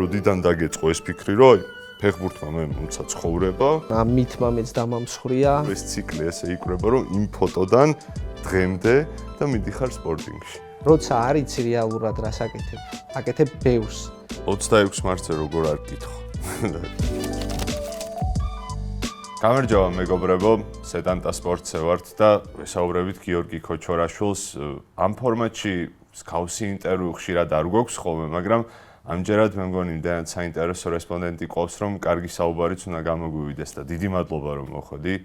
როდიდან დაგეწყო ეს ფიქრი, რომ ფეხბურთმა მე მომცა ცხოვრება. მითმა მეც დამამსხვრია. ეს ციკლი ესე იკვრება, რომ იმ ფოტოდან დღემდე და მიდიხარ სპორტინგში. როცა არ იცი რეალურად რას აკეთებ, აკეთებ ბევრს. 26 მარტზე როგორ არ გითხო. გამარჯობა მეგობრებო, სედანტა სპორტზე ვართ და ვესაუბრებით გიორგი ქოჩორაშვილს. ამ ფორმატში მსგავსი ინტერვიუ ხშირად არ გვაქვს ხოლმე, მაგრამ ამჯერად მე მგონი იმდენად საინტერესო რესპონდენტი ყავს, რომ კარგი საუბარიც უნდა გამოგვივიდეს და დიდი მადლობა რომ მოხვედი,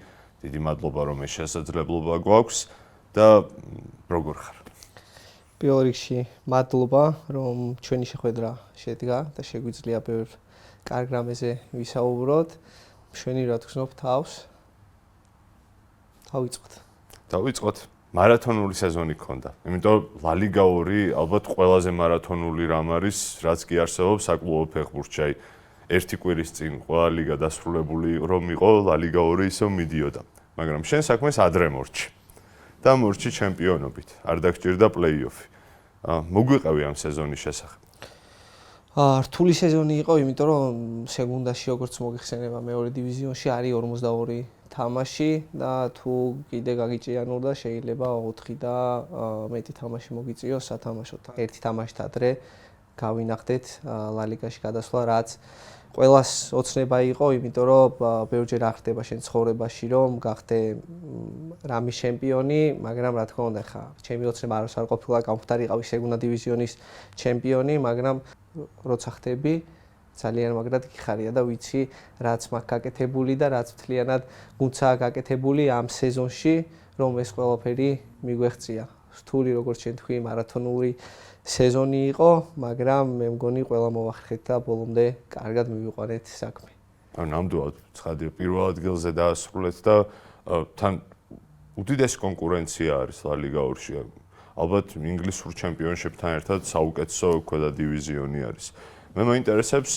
დიდი მადლობა რომ ეს შესაძლებლობა გვაქვს და როგორ ხარ? პირველ რიგში მადლობა რომ ჩვენი შეხვედრა შედგა და შეგვიძლია ბევრ კარგ რამეზე ვისაუბროთ. ჩვენი რა თქმა თავს დავიწყოთ. მარათონული სეზონი გქონდა. იმიტომ ლა ლიგა 2 ალბათ ყველაზე მარათონული რამ არის, რაც კი არსებობს საკლუბო ფეხბურთში. აი ერთი კვირის წინ ყველა ლიგა დასრულებული რომ იყო, ლა ლიგა 2 ისევ მიდიოდა. მაგრამ შენ საქმეს ადრე მორჩი. და მორჩი ჩემპიონობით. არ დაგჭირდა პლეი-ოფი. მოგვიყევი ამ სეზონის შესახებ. რთული სეზონი იყო, იმიტომ რომ სეგუნდაში როგორც მოგიხსენება მეორე დივიზიონში არის 42 თამაში და თუ კიდე გაგიჭიანურდა შეიძლება 4 და მეტი თამაში მოგიწიოს სათამაშოდ. ერთი თამაშით ადრე გავინახდეთ ლა ლიგაში გადასვლა, რაც ყველას ოცნება იყო, იმიტომ რომ ბევრჯერ არ ხდება შენ ცხოვრებაში რომ გახდე რამის ჩემპიონი, მაგრამ რა თქმა უნდა ხა ჩემი ოცნება არ ყოფილა გამختارიყავი სეგუნდა დივიზიონის ჩემპიონი, მაგრამ როცა ხდები ძალიან მაგრად გიხარია და ვიცი რაც მაქვს გაკეთებული და რაც მთლიანად გუნცაა გაკეთებული ამ სეზონში, რომ ეს ყველაფერი მიგვეღწია. რთული როგორც შენ თქვი მარათონული სეზონი იყო, მაგრამ მე მგონი ყველა მოვახერხეთ და ბოლომდე კარგად მივიყვანეთ საქმე. ნამდვილად ცხადია პირველ ადგილზე დაასრულეთ და თან უდიდესი კონკურენცია არის ლა ლიგა 2-ში. ალბათ ინგლისურ ჩემპიონშიპთან ერთად საუკეთესო ქვედა დივიზიონი არის. მე მაინტერესებს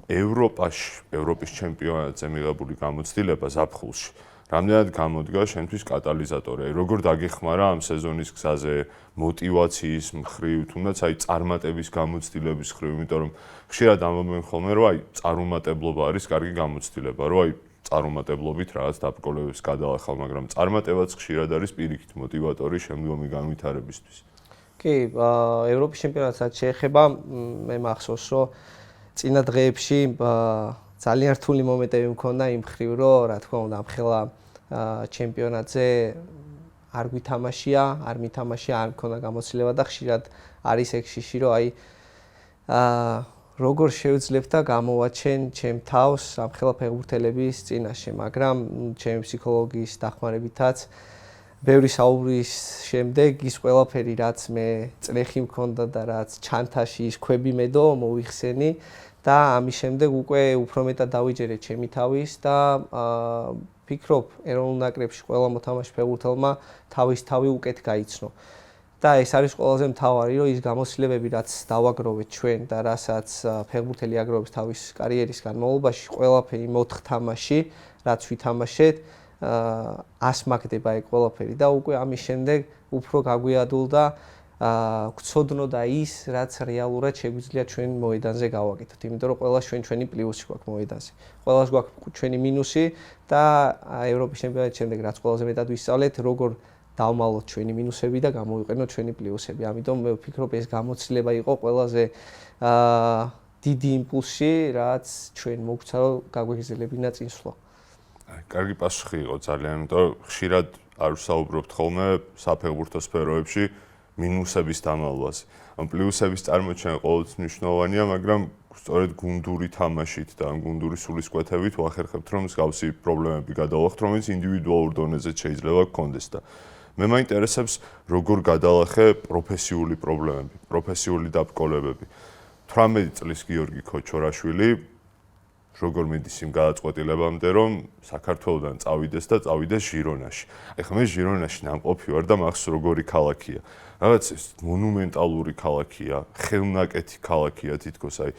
ევროპაში, ევროპის ჩემპიონატზე მიღებული გამოცდილება ზაფხულში. რამდენად გამოდგა შენთვის კატალიზატორი? როგორ დაგეხმარა ამ სეზონის გზაზე мотиваციის მხრივ, თუნდაც აი წარმატების გამოცდილების მხრივ, იმიტომ რომ ხშირად ამბობენ ხოლმე, რომ აი წარუმატებლობა არის კარგი გამოცდილება, რომ აი წარუმატებლობით რაღაც დაბრკოლებებს გადაახავ, მაგრამ წარმატებაც ხშირად არის პირიქით мотиваტორი შემდგომი განვითარებისთვის. კი, ევროპის ჩემპიონატსაც შეეხება, მე მახსოვს, რომ წინა დღეებში ძალიან რთული მომენტები მქონდა იმ მხრივ, რომ რა თქმა უნდა ამ ხელა ჩემპიონატზე არ გვითამაშია, არ მითამაშია, არ მქონდა გამოცდილება და ხშირად არის ეგ შიში, რომ აი როგორ შევძლებ და გამოვაჩენ ჩემ თავს ამ ხელა ფეხბურთელების წინაშე, მაგრამ ჩემი ფსიქოლოგიის დახმარებითაც ბევრი საუბრის შემდეგ ის ყველაფერი რაც მე წრეხი მქონდა და რაც ჩანთაში ის ქვები მედო მოიხსენი და ამის შემდეგ უკვე უფრო მეტად დავიჯერე ჩემი თავის და ფიქრობ ეროვნულ ნაკრებში ყველა მოთამაშე ფეხბურთელმა თავის თავი უკეთ გაიცნო. და ეს არის ყველაზე მთავარი, რომ ის გამოცდილებები რაც დავაგროვეთ ჩვენ და რასაც ფეხბურთელი აგროვებს თავის კარიერის განმავლობაში, ყველაფერი მოთხ თამაში, რაც ვითამაშეთ, ასმაგდება ეგ ყველაფერი და უკვე ამის შემდეგ უფრო გაგვიადულდა გვცოდნო და ის, რაც რეალურად შეგვიძლია ჩვენ მოედანზე გავაკეთოთ. იმიტომ რომ ყველას ჩვენი პლუსი გვაქვს მოედანზე. ყველას გვაქვს ჩვენი მინუსი და ევროპის ჩემპიონატის შემდეგ რაც ყველაზე მეტად ვისწავლეთ, როგორ დავმალოთ ჩვენი მინუსები და გამოვიყენოთ ჩვენი პლუსები. ამიტომ მე ვფიქრობ ეს გამოცდილება იყო ყველაზე დიდი იმპულსი, რაც ჩვენ მოგვცა რომ გაგვეგზელებინა წინსვლა. კარგი პასუხი იყო ძალიან, იმიტომ ხშირად არ ვსაუბრობთ ხოლმე საფეხბურთო სფეროებში მინუსების დამალვაზე. ამ პლუსების წარმოჩენა ყოველთვის მნიშვნელოვანია, მაგრამ სწორედ გუნდური თამაშით და ამ გუნდური სულისკვეთებით ვახერხებთ, რომ მსგავსი პრობლემები გადავახთ, რომელიც ინდივიდუალურ დონეზე შეიძლება გქონდეს და მე მაინტერესებს როგორ გადალახე პროფესიული პრობლემები, პროფესიული დაბრკოლებები. 18 წლის გიორგი ქოჩორაშვილი როგორ მიდის იმ გადაწყვეტილებამდე, რომ საქართველოდან წავიდეს და წავიდეს ჟირონაში. ეხლა მე ჟირონაში ნამყოფი ვარ და მახსოვს როგორი ქალაქია. რაღაც ეს მონუმენტალური ქალაქია, ხელნაკეთი ქალაქია თითქოს, აი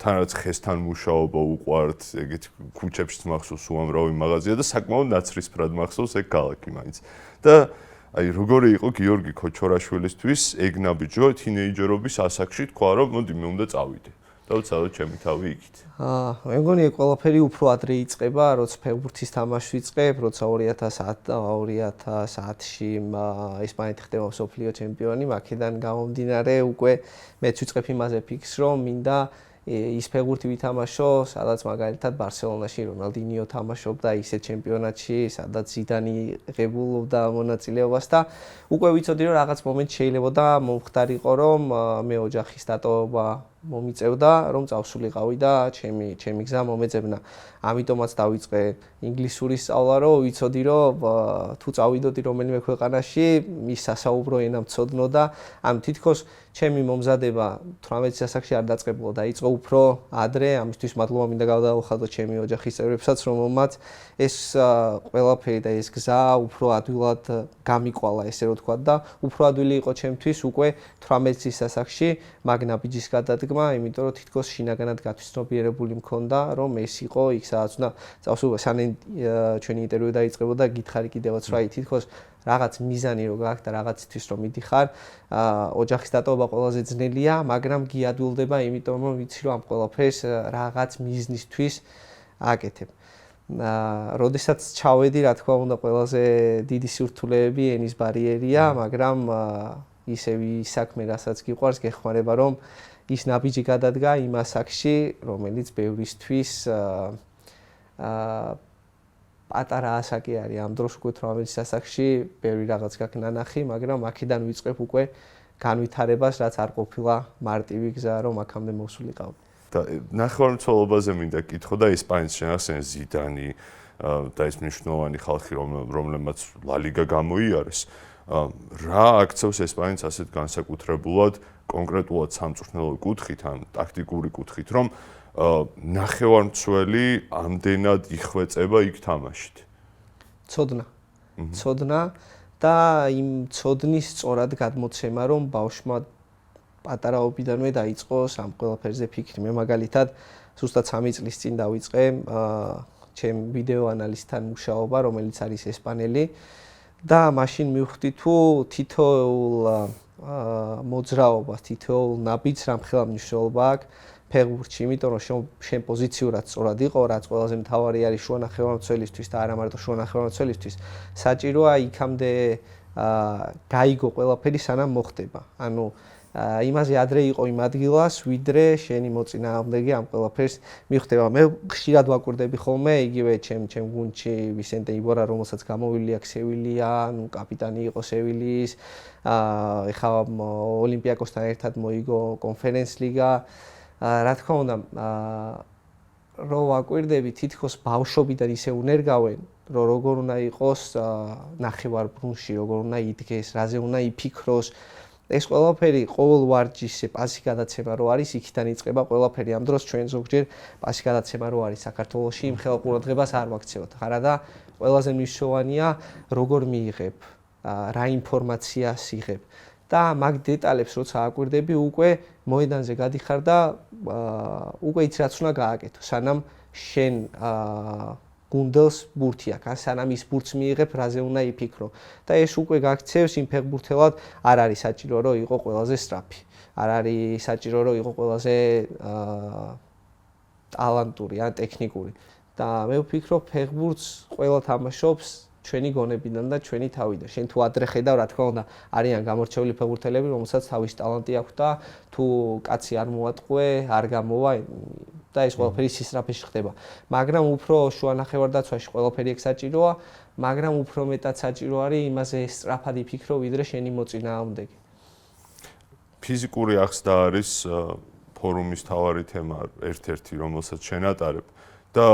თან რაც ხესთან მუშაობა უყვართ, ეგეთ ქუჩებში მახსოვს უამრავი მაღაზია და საკმაოდ ნაცრისფრად მახსოვს ეგ ქალაქი მაინც. და აი როგორი იყო გიორგი ქოჩორაშვილისთვის ეგ ნაბიჯო თინეიჯერობის ასაკში თქვა რომ მოდი მე უნდა წავიდე. და უცალოდ ჩემი თავი იქით. მე მგონი ყველაფერი უფრო ადრე იწყება, როცა ფეხბურთის თამაშს ვიწყებ, როცა 2010-ში ესპანეთი ხდება მსოფლიო ჩემპიონი, აქედან გამომდინარე უკვე მეც ვიწყებ იმაზე ფიქრს, რომ მინდა ის ფეხბურთი ვითამაშო, სადაც მაგალითად ბარსელონაში რონალდინიო თამაშობდა ისეთ ჩემპიონატში, სადაც ზიდანი ღებულობდა მონაწილეობას და უკვე ვიცოდი რომ რაღაც მომენტ შეიძლებოდა მომხდარიყო, რომ მე ოჯახის დატოვება მომიწევდა, რომ წავსულიყავი და ჩემი გზა მომეძებნა. ამიტომაც დავიწყე ინგლისური სწავლა, რომ ვიცოდი რომ თუ წავიდოდი რომელიმე ქვეყანაში, ის სასაუბრო ენა მცოდნო და ამ თითქოს ჩემი მომზადება 18 წელსაკში არ დაწყებულა, დაიწყო უფრო ადრე, ამისთვის მადლობა მინდა გავდაუხადო ჩემი ოჯახის წევრებსაც, რომელმაც ეს ყველაფერი და ეს გზა უფრო ადვილად გამიყვალა, ესე რომ ვთქვა და უფრო ადვილი იყო ჩემთვის უკვე 18 წელსაკში მაგ ნაბიჯის გადადგმა, იმიტომ რომ თითქოს შინაგანად გათვისნობიერებული მქონდა, რომ ეს იყო იქ სადაც უნდა წავსულიყო, სანამ ჩვენი ინტერვიუ დაიწყებოდა, გითხარი კიდევაც რა თითქოს რაღაც მიზანი რო გაქვს და რაღაცისთვის რომ მიდიხარ, ოჯახის დატოვება ყველაზე ძნელია, მაგრამ გიადვილდება, იმიტომ რომ ვიცი რომ ამ ყველაფერს რაღაც მიზნისთვის აკეთებ. როდესაც ჩავედი, რა თქმა უნდა, ყველაზე დიდი სირთულეები ენის ბარიერია, მაგრამ ისევ ის საქმე, რასაც გიყვარს, გეხმარება რომ ის ნაბიჯი გადადგა იმ ასაკში, რომელიც ბევრისთვის პატარა ასაკი არის. ამ დროს უკვე 18 ასაკში ბევრი რაღაც გაქვს ნანახი, მაგრამ აქედან ვიწყებ უკვე განვითარებას, რაც არ ყოფილა მარტივი გზა, რომ აქამდე მოსულიყავ. და ნახევარმცველობაზე მინდა კითხო და ესპანეთის შენახსენე ზიდანი და ეს მნიშვნელოვანი ხალხი, რომლებმაც ლა ლიგა გამოიარეს. რა აქცევს ესპანეთს ასეთ განსაკუთრებულად კონკრეტულად სამწვრთნელო კუთხით, ან ტაქტიკური კუთხით, რომ ნახევარმცველი ამდენად იხვეწება იქ თამაშით? ცოდნა და იმ ცოდნის სწორად გადმოცემა, რომ ბავშვმა პატარაობიდანვე დაიწყო ამ ყველაფერზე ფიქრი. მე მაგალითად ზუსტად 3 წლის წინ დავიწყე ჩემ ვიდეო ანალისტთან მუშაობა, რომელიც არის ესპანელი და მაშინ მივხვდი თუ თითოეულ მოძრაობას, თითოეულ ნაბიჯს რამხელა მნიშვნელობა აქვს ფეხბურთში, იმიტომ რომ შენ პოზიციურად სწორად იყო, რაც ყველაზე მთავარი არის შუა ნახევარმცველისთვის და არა მარტო შუა ნახევარმცველისთვის, საჭიროა იქამდე გაიგო ყველაფერი სანამ მოხდება. ანუ იმაზე ადრე იყო იმ ადგილას, ვიდრე შენი მოწინააღმდეგე ამ ყველაფერს მიხვდება. მე ხშირად ვაკვირდები ხოლმე იგივე ჩემ გუნდში ვისენტე იბორა, რომელსაც გამოვილი აქვს სევილია, ნუ კაპიტანი იყო სევილიის, ეხლა ოლიმპიაკოსთან ერთად მოიგო კონფერენს ლიგა. რა თქმა უნდა, რო ვაკვირდები, თითქოს ბავშვობიდან ისე უნერგავენ, რომ როგორ უნდა იყოს ნახევარ ბრუნში, როგორ უნდა იდგეს, რაზე უნდა იფიქროს. ეს ყველაფერი ყოველ ვარჯიშზე პასი გადაცემა რო არის, იქიდან იწყება ყველაფერი. ამ დროს ჩვენ ზოგჯერ პასი გადაცემა რო არის საქართველოში, იმ ხელ ყურადღებას არ ვაქცევთ. ხარა და ყველაზე მნიშვნელოვანია როგორ მიიღებ, რა ინფორმაციას იღებ. და მაგ დეტალებს როცა აკვირდები, უკვე მოედანზე გადიხარ და უკვე იცი რაც უნდა გააკეთო, სანამ შენ გუნდელს ბურთი აქვს, ან სანამ ის ბურთს მიიღებ, რაზე უნდა იფიქრო. და ეს უკვე გაქცევს იმ ფეხბურთელად, არ არის საჭირო რომ იყო ყველაზე სწრაფი. არ არის საჭირო რომ იყო ყველაზე ტალანტური ან ტექნიკური. და მე ვფიქრობ, ფეხბურთს ყველა თამაშობს ჩვენი გონებიდან და ჩვენი თავიდან. შენ თუ ადრე ხედავ, რა თქმა უნდა, არიან გამორჩეული ფეხბურთელები, რომელსაც თავის ტალანტი აქვს და თუ კაცი არ მოატყუე, არ გამოვა და ეს ყველაფერი სისწრაფეში ხდება. მაგრამ უფრო შუა ნახევარდაცვაში ყველაფერი ეგ საჭიროა, მაგრამ უფრო მეტად საჭირო არის იმაზე სწრაფად იფიქრო, ვიდრე შენი მოწინააღმდეგე. ფიზიკური აღზრდა არის ფორუმის თავარი თემა, ერთ-ერთი, რომელსაც შენ ატარებ და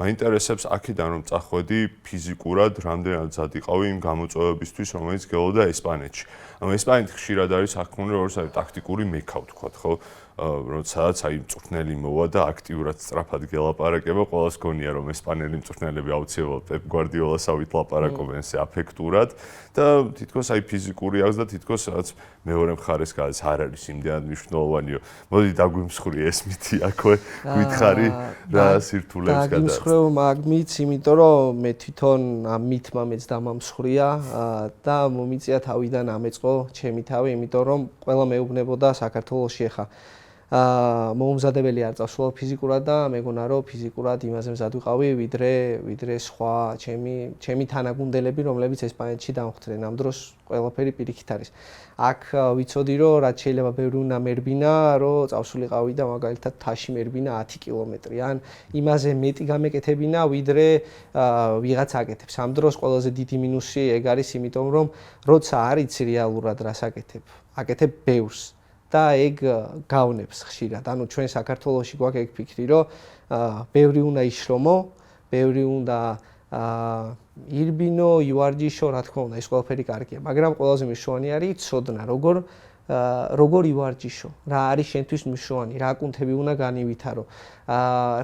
მაინტერესებს აქედან რომ წახვედი ფიზიკურად რამდენად მზად იყავი იმ გამოწვევებისთვის, რომელიც გელოდა ესპანეთში. ანუ ესპანეთი ხშირად არის აქამდე როგორც ტაქტიკური მექა ვთქვათ, ხო? როდესაც აი მწვრთნელი მოვა და აქტიურად სწრაფად გელაპარაკება, ყველას გონია რომ ესპანელი მწვრთნელები აუცილებლად პეპ გვარდიოლასავით ლაპარაკობენ ესე აფექტურად და თითქოს აი ფიზიკური აღზრდა თითქოს რაც მეორე მხარეს გადის არ არის იმდენად მნიშვნელოვანიო. მოდი დაგვიმსხვრი ეს მითი აქვე, გითხარი რა სირთულეებს გადააჭრა. დაგიმსხვრევ მაგმიც, იმიტომ რომ მე თვითონ ამ მითმა მეც დამამსხვრია და მომიწია თავიდან ამეწყო ჩემი თავი, იმიტომ რომ ყველა მეუბნებოდა საქართველოში ახლა მოუმზადებელი არ წავსვლა ფიზიკურად და მეგონა რომ ფიზიკურად იმაზე მზად ვიყავი ვიდრე სხვა ჩემი თანაგუნდელები რომლებიც ესპანეთში დამხვდნენ ამ დროს ყველაფერი პირიქით არის აქ ვიცოდი რომ რაც შეიძლება ბევრი უნდა მერბინა რომ წავსულიყავი და მაგალითად თაში მერბინა 10 კილომეტრი ან იმაზე მეტი გამეკეთებინა ვიდრე ვიღაც აკეთებს ამ დროს ყველაზე დიდი მინუსი ეგ არის იმიტომ რომ როცა არ იცი რეალურად რას აკეთებ ბევრს და ეგ გავნებს ხშირად. ანუ ჩვენ საქართველოში გვაქვს ეგ ფიქრი, რომ ბევრი უნდა იშრომო, ბევრი უნდა ირბინო, ივარჯიშო, რა თქმა უნდა, ეს ყველაფერი კარგია, მაგრამ ყველაზე მნიშვნელოვანი არის ცოდნა, როგორ ივარჯიშო, რა არის შენთვის მნიშვნელოვანი, რა კუნთები უნდა განივითარო.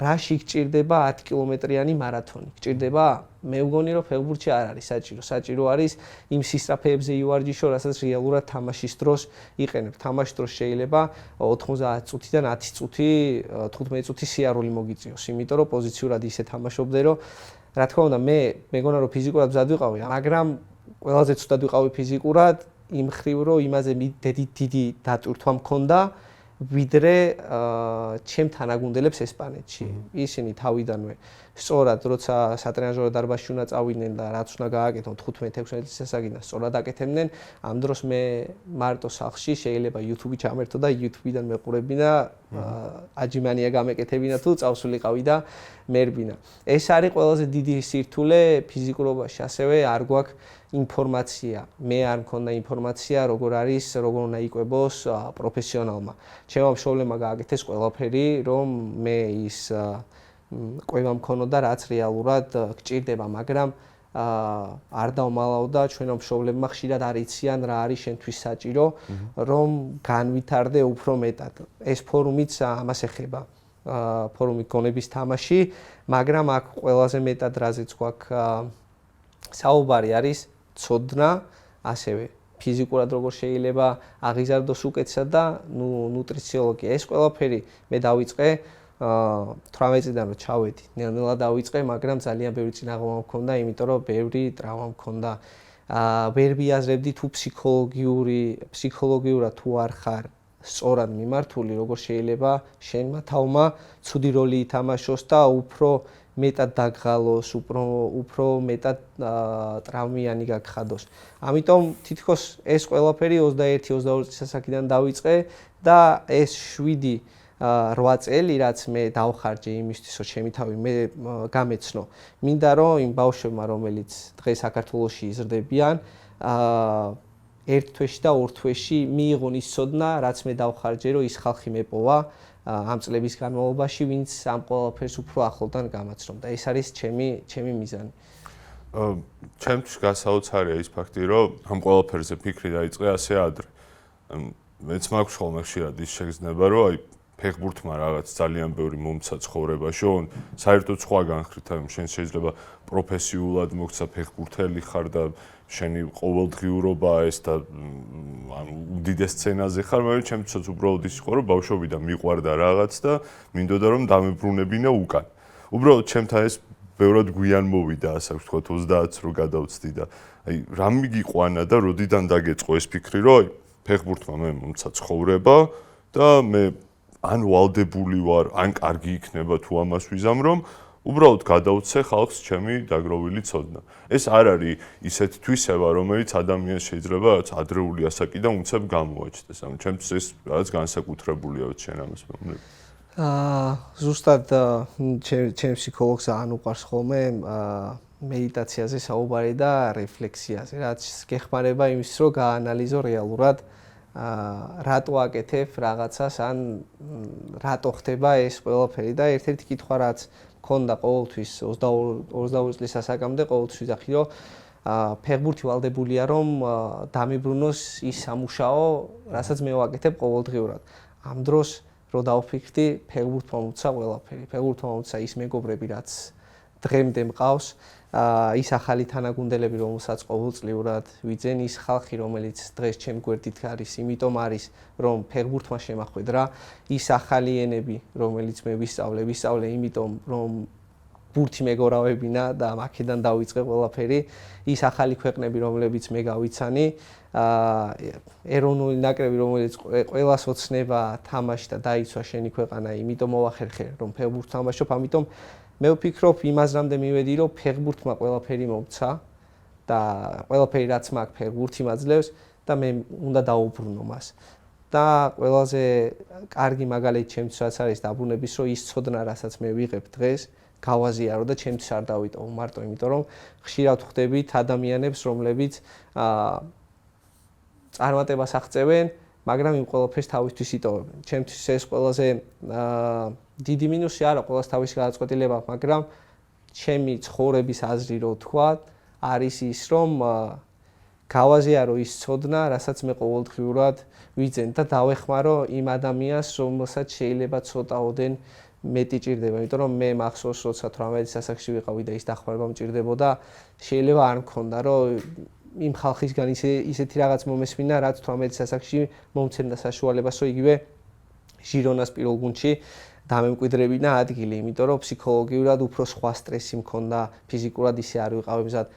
რაში გჭირდება 10 კილომეტრიანი მარათონი? გჭირდება? მე ვგონი რომ ფეხბურთში არ არის საჭირო. საჭირო არის იმ სისწრაფეებზე ივარჯიშო, რასაც რეალურად თამაშის დროს იყენებ. თამაშის დროს შეიძლება 90 წუთიდან 10 წუთი, 15 წუთი სიარული მოგიწიოს, იმიტომ რომ პოზიციურად ისე თამაშობდე, რომ რა თქმა უნდა, მე მეგონა რომ ფიზიკურად მზად ვიყავი, მაგრამ ყველაზე ცუდად ვიყავი ფიზიკურად, იმ ხრივ რომ იმაზე დიდი დატვირთვა მქონდა, ვიდრე ჩემ თანაგუნდელებს ესპანეთში. ისინი თავიდანვე სწორად როცა სატრენაჟორო დარბაზში უნდა წავიდნენ და რაც უნდა გააკეთონ 15-16 წელიწადიდან სწორად აკეთებდნენ, ამ დროს მე მარტო სახლში შეიძლება YouTube-ი ჩამერთო და YouTube-დან მეყურებინა აჯიმანია გამეკეთებინა თუ წავსულიყავი და მერბინა. ეს არის ყველაზე დიდი სირთულე ფიზიკურობაში, ასევე არ გვაქვს ინფორმაცია. მე არ მქონდა ინფორმაცია, როგორ უნდა იკვებოს პროფესიონალმა. ჩემო მშობლებმა გააკეთეს ყველაფერი, რომ მე ის კვება მქონოდა, რაც რეალურად გჭირდება, მაგრამ არ დავმალავდა ჩვენო მშობლებმა ხშირად არ იციან რა არის შენთვის საჭირო, რომ განვითარდე უფრო მეტად. ეს ფორუმიც ამას ეხება. ფორუმი გონების თამაში, მაგრამ აქ ყველაზე მეტად რაზეც გვაქვს საუბარი არის ცოდნა, ასევე ფიზიკურად როგორ შეიძლება აღიზარდოს უკეთესად და ნუტრიციოლოგია. ეს ყველაფერი მე დავიწყე 18 წლიდან რომ ჩავედი. ნელ-ნელა დავიწყე, მაგრამ ძალიან ბევრი წინაღობა მქონდა, იმიტომ რომ ბევრი ტრავმა მქონდა. ვერ ვიაზრებდი თუ ფსიქოლოგიურად თუ არ ხარ სწორად მიმართული, როგორ შეიძლება შენმა თავმა ცუდი როლი ითამაშოს და უფრო მეტად დაგღალოს, უფრო მეტად ტრავმიანი გაგხადოს. ამიტომ თითქოს ეს ყველაფერი 21-22 წელსაკიდან დავიწყე და ეს 7-8 წელი რაც მე დავხარჯე იმისთვის, რომ ჩემი თავი მე გამეცნო. მინდა რომ იმ ბავშვებმა, რომელიც დღეს საქართველოში იზრდებიან, ერთ თვეში და ორ თვეში მიიღონ ის ცოდნა, რაც მე დავხარჯე, რომ ის ხალხი მეპოვა ამ წლების განმავლობაში, ვინც ამ ყველაფერს უფრო ახლოდან გამაცნობდა. ეს არის ჩემი მიზანი. ჩემთვის გასაოცარია ის ფაქტი, რომ ამ ყველაფერზე ფიქრი დაიწყე ასე ადრე. მეც მაქვს ხოლმე ხშირად ის შეგრძნება, რომ აი ფეხბურთმა რაღაც ძალიან ბევრი მომცა ცხოვრებაში, საერთოდ სხვა განხრით, აი შენ შეიძლება პროფესიულად მოგცა ფეხბურთელი ხარ და შენი ყოველდღიურობა ეს და ანუ უდიდეს სცენაზე ხარ, მაგრამ ჩემთვისაც უბრალოდ ის იყო, რომ ბავშვობიდან მიყვარდა რაღაც და მინდოდა რომ დამებრუნებინა უკან. უბრალოდ ჩემთან ეს ბევრად გვიან მოვიდა, ასე ვთქვათ, 30-ს რო გადავწდი და აი რა მიგიყვანა და როდიდან დაგეწყო ეს ფიქრი, რომ აი ფეხბურთმა მე მომცა ცხოვრება და მე ან ვალდებული ვარ, ან კარგი იქნება თუ ამას ვიზამრომ, უბრალოდ გადავცე ხალხს ჩემი დაგროვილი ცოდნა. ეს არ არის ისეთ თვისება, რომელიც ადამიანს შეიძლება ადრეული ასაკიდან უცებ გამოაჩნდეს. ანუ ჩემთვის ეს რაღაც განსაკუთრებულია ჩვენ ამას მომნებ. ზუსტად ჩემ ფსიქოლოგს ან უყვარს ხოლმე მედიტაციაზე საუბარი და რეფლექსიაზე, რაც გეხმარება იმის, რომ გაანალიზო რეალურად რატო აკეთებ რაღაცას ან რატო ხდება ეს ყველაფერი და ერთ-ერთი კითხვა რაც მქონდა ყოველთვის 22 წლის ასაკამდე ყოველთვის ვიძახი რომ ფეხბურთი ვალდებულია რომ დამიბრუნოს ის სამუშაო რასაც მე ვაკეთებ ყოველდღიურად. ამ დროს რო დავფიქრდი ფეხბურთმა მოუცა ყველაფერი. ფეხბურთმა მოუცა ის მეგობრები რაც დღემდე მყავს, ის ახალი თანაგუნდელები, რომელსაც ყოველწლიურად ვიძენ, ის ხალხი, რომელიც დღეს ჩემ გვერდით არის, იმიტომ არის, რომ ფეხბურთმა შემახვედრა, ის ახალი ენები, რომელიც მე ვისწავლე, იმიტომ რომ ბურთი მეგორავებინა და აქედან დავიწყე ყველაფერი. ის ახალი ქვეყნები, რომლებიც მე გავიცანი, ეროვნული ნაკრები, რომელიც ყველას ოცნება თამაში და დაიცვა შენი ქვეყანა, იმიტომ მოვახერხე, რომ ფეხბურთს თამაშობ, ამიტომ მე ვფიქრობ იმაზრამდე მივედი, რომ ფეხბურთმა ყველაფერი მომცა და ყველაფერი რაც მაქვს ფეხბურთი მაძლევს და მე უნდა დაუბრუნო მას. და ყველაზე კარგი მაგალითი ჩემთვის რაც არის დაბრუნების, რომ ის ცოდნა, რასაც მე ვიღებ დღეს, გავაზიარო და ჩემთვის არ დავიტოვო მარტო, იმიტომ რომ ხშირად ხვდებით ადამიანებს, რომლებიც წარმატებას აღწევენ, მაგრამ იმ ყველაფერს თავისთვის იტოვებენ. ჩემთვის ეს ყველაზე დიდი მინუსი არა, ყველას თავის გადაწყვეტილება, მაგრამ ჩემი ცხოვრების აზრი რო თქვა, არის ის, რომ გავაზიარო ის ცოდნა, რასაც მე ყოველდღიურად ვიძენ და დავეხმარო იმ ადამიანს, რომელსაც შეიძლება ცოტაოდენ მეტი ჭირდება, იმიტომ რომ მე მახსოვს, როცა 18 სასახლეში ვიყავი და ის დახმარება მჭირდებოდა, შეიძლება არ მქონდა, რომ იმ ხალხისგან ისეთი რაღაც მომესმინა, რაც 18 სასახლეში მომცემდა საშუალებას, რომ იგივე ჟირონას პირველ გუნდში დამემკვიდრებინა ადგილი, იმიტომ რომ ფსიქოლოგიურად უფრო სხვა სტრესი მქონდა, ფიზიკურად ისე არ ვიყავი მზად.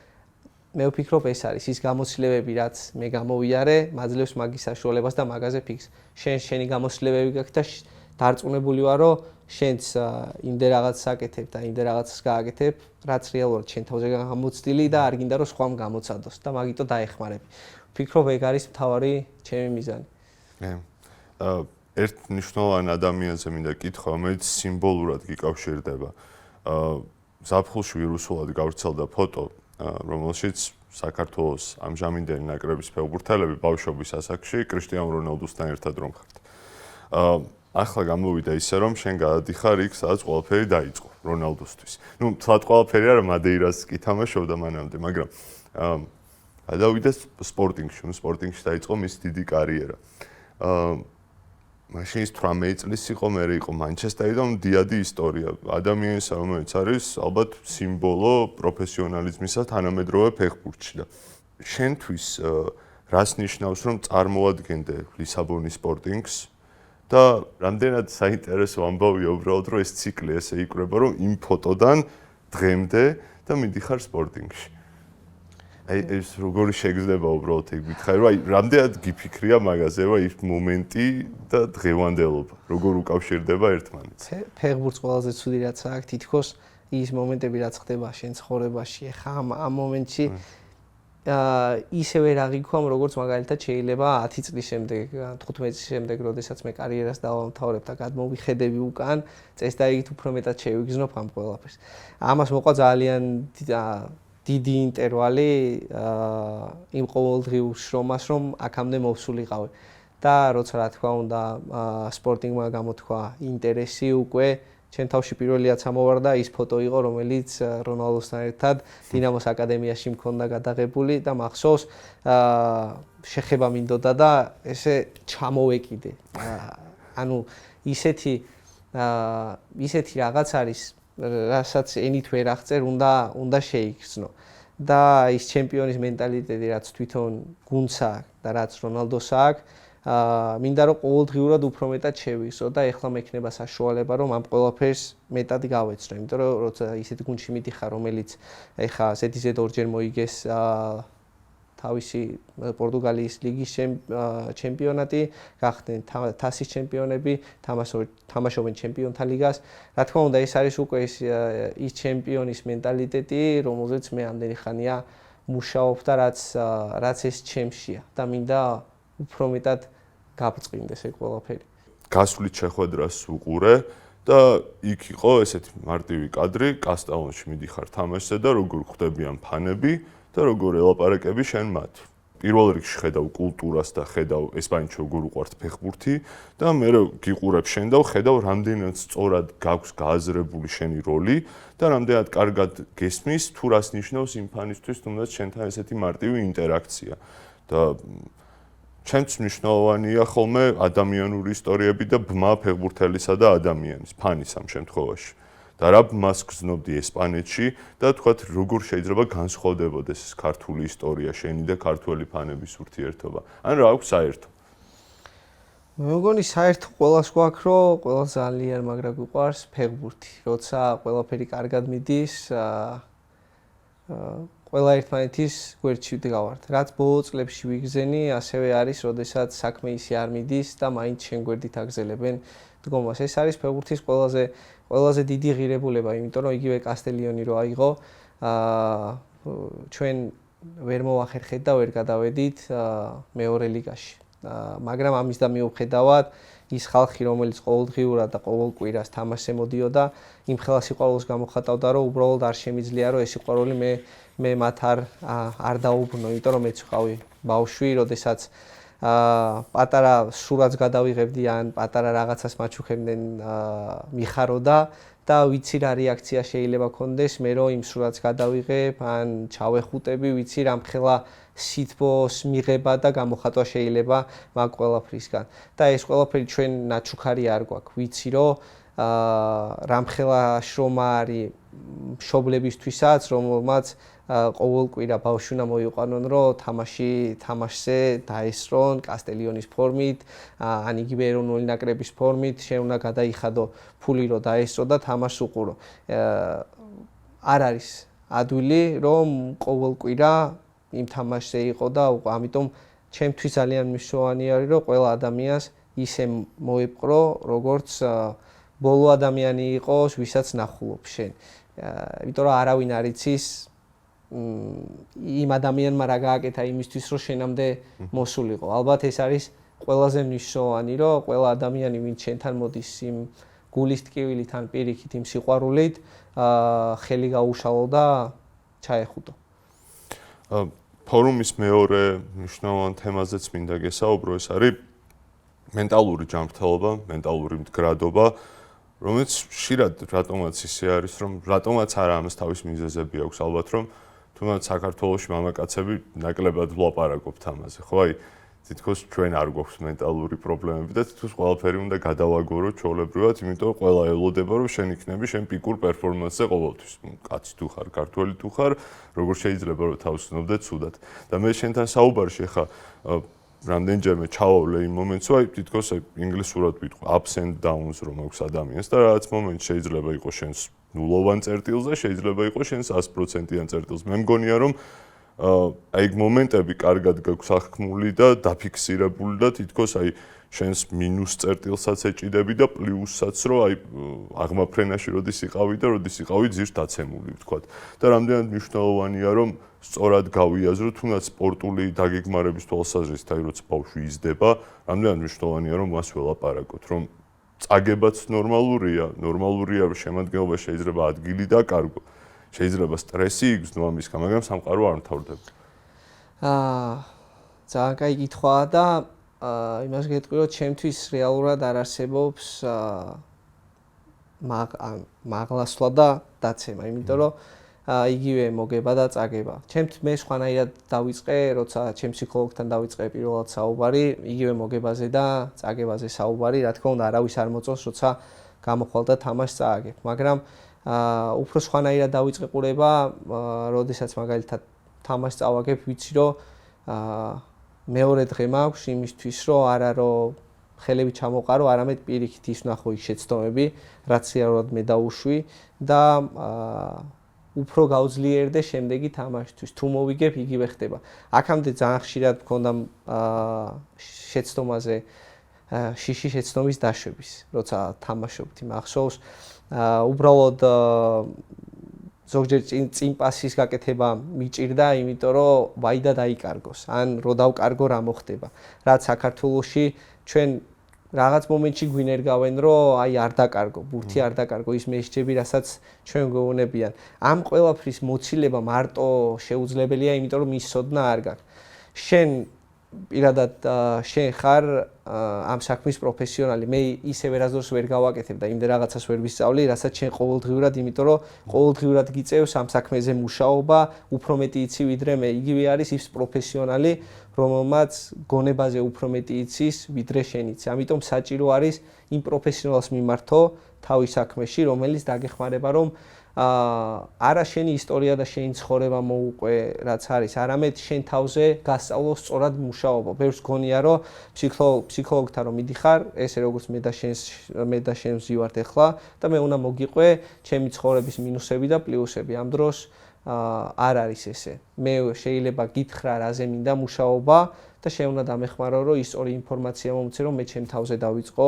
მე ვფიქრობ ეს არის ის გამოცდილებები, რაც მე გამოვიარე, მაძლევს მაგის საშუალებას და მაგაზე ფიქს. შენი გამოცდილებები გაქვს და დარწმუნებული ვარ, რომ შენც იმდე რაღაცას აკეთებ და იმდე რაღაცას გააკეთებ, რაც რეალურად შენ თავზე გამოცდილი და არ გინდა რომ სხვამ გამოცადოს და მაგიტო დაეხმარები. ვფიქრობ ეგ არის მთავარი ჩემი მიზანი. ერთ მნიშვნელოვან ადამიანზე მინდა კითხვა, რომელიც სიმბოლურად გიკავშირდება. ზაფხულში ვირუსულად გავრცელდა ფოტო, რომელშიც საქართველოს ამჟამინდელი ნაკრების ფეხბურთელები ბავშვობის ასაკში კრისტიანო რონალდუსთან ერთად რომ ხართ. ახლა გამოვიდა ისე რომ შენ გადადიხარ იქ, სადაც ყველაფერი დაიწყო რონალდუსთვის. ნუ თლად ყველაფერი არა, მადეირას კი თამაშობდა მანამდე, მაგრამ გადავიდა სპორტინგში, სპორტინგში დაიწყო მისი დიდი კარიერა. მაშინ ის 18 წლის იყო, მე იყო მანჩესტერი და მდიადი ისტორია. ადამიანის, რომელიც არის ალბათ სიმბოლო პროფესიონალიზმისა თანამედროვე ფეხბურთში და შენთვის რას ნიშნავს რომ წარმოადგენდე ლისაბონის სპორტინგს და რამდენად საინტერესო ამბავია უბრალოდ რომ ეს ციკლი ესე იკვრება რომ იმ ფოტოდან დღემდე და მიდიხარ სპორტინგში. ეს როგორი შეგრძნება უბრალოდ ეგ გითხარი რომ აი რამდენად გიფიქრია მაგაზე რომ ის მომენტი და დღევანდელობა როგორ უკავშირდება ერთმანეთს. ფეხბურთს ყველაზე ცუდი რაც აქვს თითქოს ის მომენტები რაც ხდება შენ ცხოვრებაში ხა ამ მომენტში ისევე რა გიქვამ როგორც მაგალითად შეიძლება 10 წლის შემდეგ 15 წლის შემდეგ როდესაც მე კარიერას დავამთავრებ და გადმოვიხედები უკან წესდაიგით უფრო მეტად შევიგრძნობ ამ ყველაფერს. ამას მოყვა ძალიან დიდი ინტერვალი იმ ყოველდღიურ შრომას რომ აქამდე მოვსულიყავი და როცა რა თქმა უნდა სპორტინგმა გამოთქვა ინტერესი უკვე ჩემ თავში პირველიაც ამოვარდა ის ფოტო იყო რომელიც რონალდოსთან ერთად დინამოს აკადემიაში მქონდა გადაღებული და მახსოვს შეხება მინდოდა და ესე ჩამოვეკიდე ანუ ისეთი რაღაც არის რასაც ენით ვერ აღწერ უნდა შეიგრძნო და ის ჩემპიონის მენტალიტეტი რაც თვითონ გუნდს აქვს და რაც რონალდოს აქვს მინდა რომ ყოველდღიურად უფრო მეტად შევიგრძნო და ეხლა მექნება საშუალება რომ ამ ყველაფერს მეტად გავეცნო იმიტომ რომ როცა ისეთ გუნდში მიდიხარ რომელიც ეხლა ზედიზედ ორჯერ მოიგეს თავისი პორტუგალიის ლიგის ჩემპიონატი, გახდნენ თასის ჩემპიონები, თამაშობენ ჩემპიონთა ლიგას. რა თქმა უნდა, ეს არის უკვე ის ჩემპიონის მენტალიტეტი, რომელზეც მე ამდენი ხანია მუშაობ და რაც ეს ჩემშია და მინდა უფრო მეტად გაბრწყინდეს ეგ ყველაფერი. გასვლით შეხვედრას უყურე და იქ იყო ესეთი მარტივი კადრი, კასტალონში მიდიხარ თამაშზე და როგორ ხვდებიან ფანები და როგორ ელაპარაკები შენ მათ. პირველ რიგში ხედავ კულტურას და ხედავ ესპანეთში როგორ უყვართ ფეხბურთი და მე გიყურებ შენ და ხედავ რამდენად სწორად გაქვს გააზრებული შენი როლი და რამდენად კარგად გესმის თუ რას ნიშნავს იმ ფანისთვის თუნდაც შენთან ესეთი მარტივი ინტერაქცია. და ჩემთვის მნიშვნელოვანია ხოლმე ადამიანური ისტორიები და ბმა ფეხბურთელისა და ადამიანის, ფანის ამ შემთხვევაში. და რა მას გზნობდი ესპანეთში და თქვათ როგორ შეიძლება განსხვავდებოდეს ეს ქართული ისტორია შენი და ქართველი ფანების ურთიერთობა. ან რა აქვს საერთო? მე მგონი საერთო ყველას გვაქვს, რომ ყველა ძალიან მაგრა გვიყვარს ფეხბურთი. როცა ყველაფერი კარგად მიდის, ყველა ერთმანეთის გვერდში ვდგავართ. რაც ბოლო წლებში ვიგზენი, ასევე არის, როდესაც საქმე ისე არ მიდის და მაინც შენ გვერდით აგზელებენ დგომას. ეს არის ფეხბურთის ყველაზე დიდი ღირებულება, იმიტომ რომ იგივე კასტელიონი რო აიღო, ჩვენ ვერ მოვახერხეთ და ვერ გადავედით მეორე ლიგაში. მაგრამ ამის და მიუხედავად ის ხალხი, რომელიც ყოველდღიურად და ყოველ კვირას თამაშზე მოდიოდა, იმ ხელა სიყვარულს გამოხატავდა, რომ უბრალოდ არ შემიძლია, რომ ეს სიყვარული მე მათ არ დაუბრუნო, იმიტომ რომ მეც ვიყავი ბავშვი, როდესაც პატარა სურათს გადავიღებდი ან პატარა რაღაცას მაჩუქებდნენ მიხაროდა და ვიცი რა რეაქცია შეიძლება კონდეს მე რომ იმ სურათს გადავიღებ ან ჩავეხუტები, ვიცი რამხელა სითბოს მიღება და გამოხატვა შეიძლება მაგ ყველაფრისგან. და ეს ყველაფერი ჩვენ ნაჩუქარი არ გვაქვს. ვიცი რომ რამხელა შრომა არის მშობლებისთვისაც, რომელმაც ყოველ კვირა ბავშვი უნდა მოიყვანონ, რომ თამაშზე დაესრონ კასტელიონის ფორმით, ან იგივე ეროვნული ნაკრების ფორმით, შენ უნდა გადაიხადო ფული, რომ დაესრო და თამაშს უყურო. არ არის ადვილი, რომ ყოველ კვირა იმ თამაშზე იყო და ამიტომ ჩემთვის ძალიან მნიშვნელოვანი არის, რომ ყველა ადამიანს ისე მოეპყრო, როგორც ბოლო ადამიანი იყოს, ვისაც ნახულობ შენ. იმიტომ რომ არავინ არ იცის იმ ადამიანმა რა გააკეთა იმისთვის, რომ შენამდე მოსულიყო. ალბათ ეს არის ყველაზე მნიშვნელოვანი, რომ ყველა ადამიანი, ვინც შენთან მოდის იმ გულის ტკივილით ან პირიქით იმ სიყვარულით, ხელი გაუშალო და ჩაეხუტო. ფორუმის მეორე მნიშვნელოვან თემაზეც მინდა გესაუბრო, ეს არის მენტალური ჯანმრთელობა, მენტალური მდგრადობა, რომელიც ხშირად რატომაც ისე არის, რომ რატომაც არა ამას თავის მიზეზები აქვს, ალბათ რომ თუნდაც საქართველოში მამაკაცები ნაკლებად ვლაპარაკობთ ამაზე, ხო? აი, თითქოს ჩვენ არ გვაქვს მენტალური პრობლემები და თითქოს ყველაფერი უნდა გადავაგოროთ ჩვეულებრივად, იმიტომ რომ ყველა ელოდება, რომ შენ იქნები შენ პიკურ პერფორმანსზე ყოველთვის. კაცი თუ ხარ, ქართველი თუ ხარ, როგორ შეიძლება რომ თავს ვცნობდე ცუდად. და მე შენთან საუბარში ხა რამდენჯერმე ჩავავლე იმ მომენტს, რომ აი თითქოს ინგლისურად ვიტყვი ups and downs რომ აქვს ადამიანს და რაღაც მომენტში შეიძლება იყოს შენს ნულოვან წერტილზე, შეიძლება იყოს შენს 100%-იან წერტილზე. მე მგონია რომ აი ეგ მომენტები კარგად გაქვს აღქმული და დაფიქსირებული და თითქოს აი შენს მინუს წერტილსაც ეჭიდები და პლუსსაც რომ აი აღმაფრენაში როდის იყავი და როდის იყავი ძირს დაცემული ვთქვათ. და რამდენად მნიშვნელოვანია რომ სწორად გავიაზრო თუნდაც სპორტული დაგეგმარების თვალსაზრისით, აი როცა ბავშვი იზრდება, რამდენად მნიშვნელოვანია რომ მას ველაპარაკოთ, რომ წაგებაც ნორმალურია, რომ შემადგენლობა შეიძლება ადგილი დაკარგო. შეიძლება სტრესი იგრძნო ამისგან, მაგრამ სამყარო არ მთავრდება. ძალიან კაი კითხვაა და იმას გეტყვი, რომ ჩემთვის რეალურად არ არსებობს მაღლასვლა და დაცემა, იმიტომ რომ იგივე მოგება და წაგება. ჩემთვის მე სხვანაირად დავიწყე, როცა ჩემ ფსიქოლოგთან დავიწყე პირველად საუბარი, იგივე მოგებაზე და წაგებაზე საუბარი, რა თქმა უნდა, არავის არ მოწონს, როცა გამოხვალ და თამაშს წააგებ, მაგრამ უფრო სხვანაირად დავიწყე ყურება, როდესაც მაგალითად თამაშს წავაგებ, ვიცი რომ მეორე დღე მაქვს იმისთვის, რომ არა რომ ხელები ჩამოყარო, არამედ პირიქით ის ვნახო ის შეცდომები, რაც რეალურად მე დავუშვი და უფრო გავძლიერდე შემდეგი თამაშისთვის. თუ მოვიგებ, იგივე ხდება. აქამდე ძალიან ხშირად მქონდა შეცდომაზე შიში შეცდომის დაშვების, როცა თამაშობდი მახსოვს. უბრალოდ ზოგჯერ წინ პასის გაკეთება მიჭირდა, იმიტომ რომ ვაიდა დაიკარგოს, ან რო დავკარგო რა მოხდება. რაც საქართველოში ჩვენ რაღაც მომენტში გვინერგავენ, რომ აი არ დაკარგო, ბურთი არ დაკარგო, ის მეშჯები, რასაც ჩვენ გვეუბნებიან. ამ ყველაფრის მოცილება მარტო შეუძლებელია, იმიტომ რომ ის სოდნა არ გაქვს. შენ პირადად შენ ხარ ამ საქმის პროფესიონალი. მე ისე ვერასდროს ვერ გავაკეთებ და იმდენ რაღაცას ვერ ვისწავლი, რასაც შენ ყოველდღიურად, იმიტომ რომ ყოველდღიურად გიწევს ამ საქმეზე მუშაობა, უფრო მეტი იცი ვიდრე მე. იგივე არის ის პროფესიონალი, რომელმაც გონებაზე უფრო მეტი იცის ვიდრე შენ იცი. ამიტომ საჭირო არის იმ პროფესიონალს მიმართო თავის საქმეში, რომელიც დაგეხმარება, რომ არა შენი ისტორია და შენი ცხოვრება მოუყვე რაც არის, არამედ შენ თავზე გასწავლო სწორად მუშაობა. ბევრს გონია რომ ფსიქოლოგთან რომ მიდიხარ, ესე როგორც მე და შენ ვზივართ ახლა და მე უნდა მოგიყვე ჩემი ცხოვრების მინუსები და პლუსები. ამ დროს არ არის ესე. მე შეიძლება გითხრა რაზე მინდა მუშაობა და შენ უნდა დამეხმარო რომ ისტორი ინფორმაცია მომცე რომ მე ჩემ თავზე დავიწყო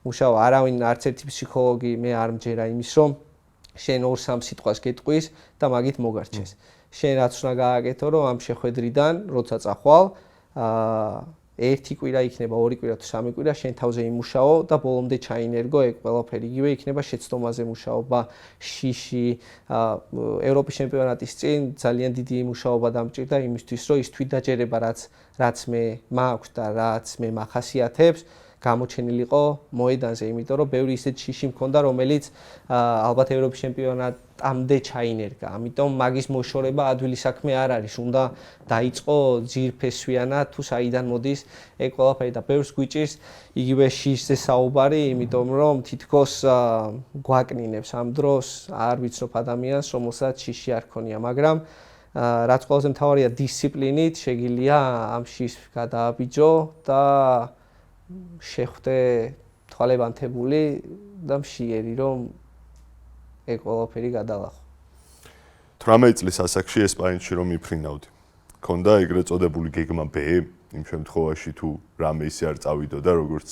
მუშაობა. არავინ არც ერთი ფსიქოლოგი მე არ მჯერა იმის რომ შენ 2-3 სიტყვას გეტყვის და მაგით მოგარჩეს. შენ რაც უნდა გააკეთო რომ ამ შეხვედრიდან როცა წახვალ ერთი კვირა იქნება, 2 კვირა თუ 3 კვირა შენ თავზე იმუშაო და ბოლომდე ჩაინერგო ეგ ყველაფერი იგივე იქნება შეცდომაზე მუშაობა, შიში, ევროპის ჩემპიონატის წინ ძალიან დიდი მუშაობა დამჭირდა იმისთვის რომ ის თვითდაჯერება რაც მე მაქვს და რაც მე მახასიათებს გამოჩენილიყო მოედანზე, იმიტომ რომ ბევრი ისეთ შიში მქონდა, რომელიც ალბათ ევროპის ჩემპიონატამდე ჩაინერგა. ამიტომ მაგის მოშორება ადვილი საქმე არ არის. უნდა დაიწყო ძირფესვიანად თუ საიდან მოდის ეგ ყველაფერი და ბევრს გვიჭირს იგივე შიშზე საუბარი, იმიტომ რომ თითქოს გვაკნინებს ამ დროს არ ვიცნობ ადამიანს, რომელსაც შიში არ ქონია, მაგრამ რაც ყველაზე მთავარია დისციპლინით შეგიძლია ამ შიშს გადააბიჯო და შეხვდე თვალებანთებული და მშიერი რომ ეგ ყველაფერი გადალახო. 18 წლის ასაკში ესპანეთში რომ მიფრინავდი. ქონდა ეგრეთ წოდებული გეგმა B, იმ შემთხვევაში თუ რამე ისე არ წავიდოდა, როგორც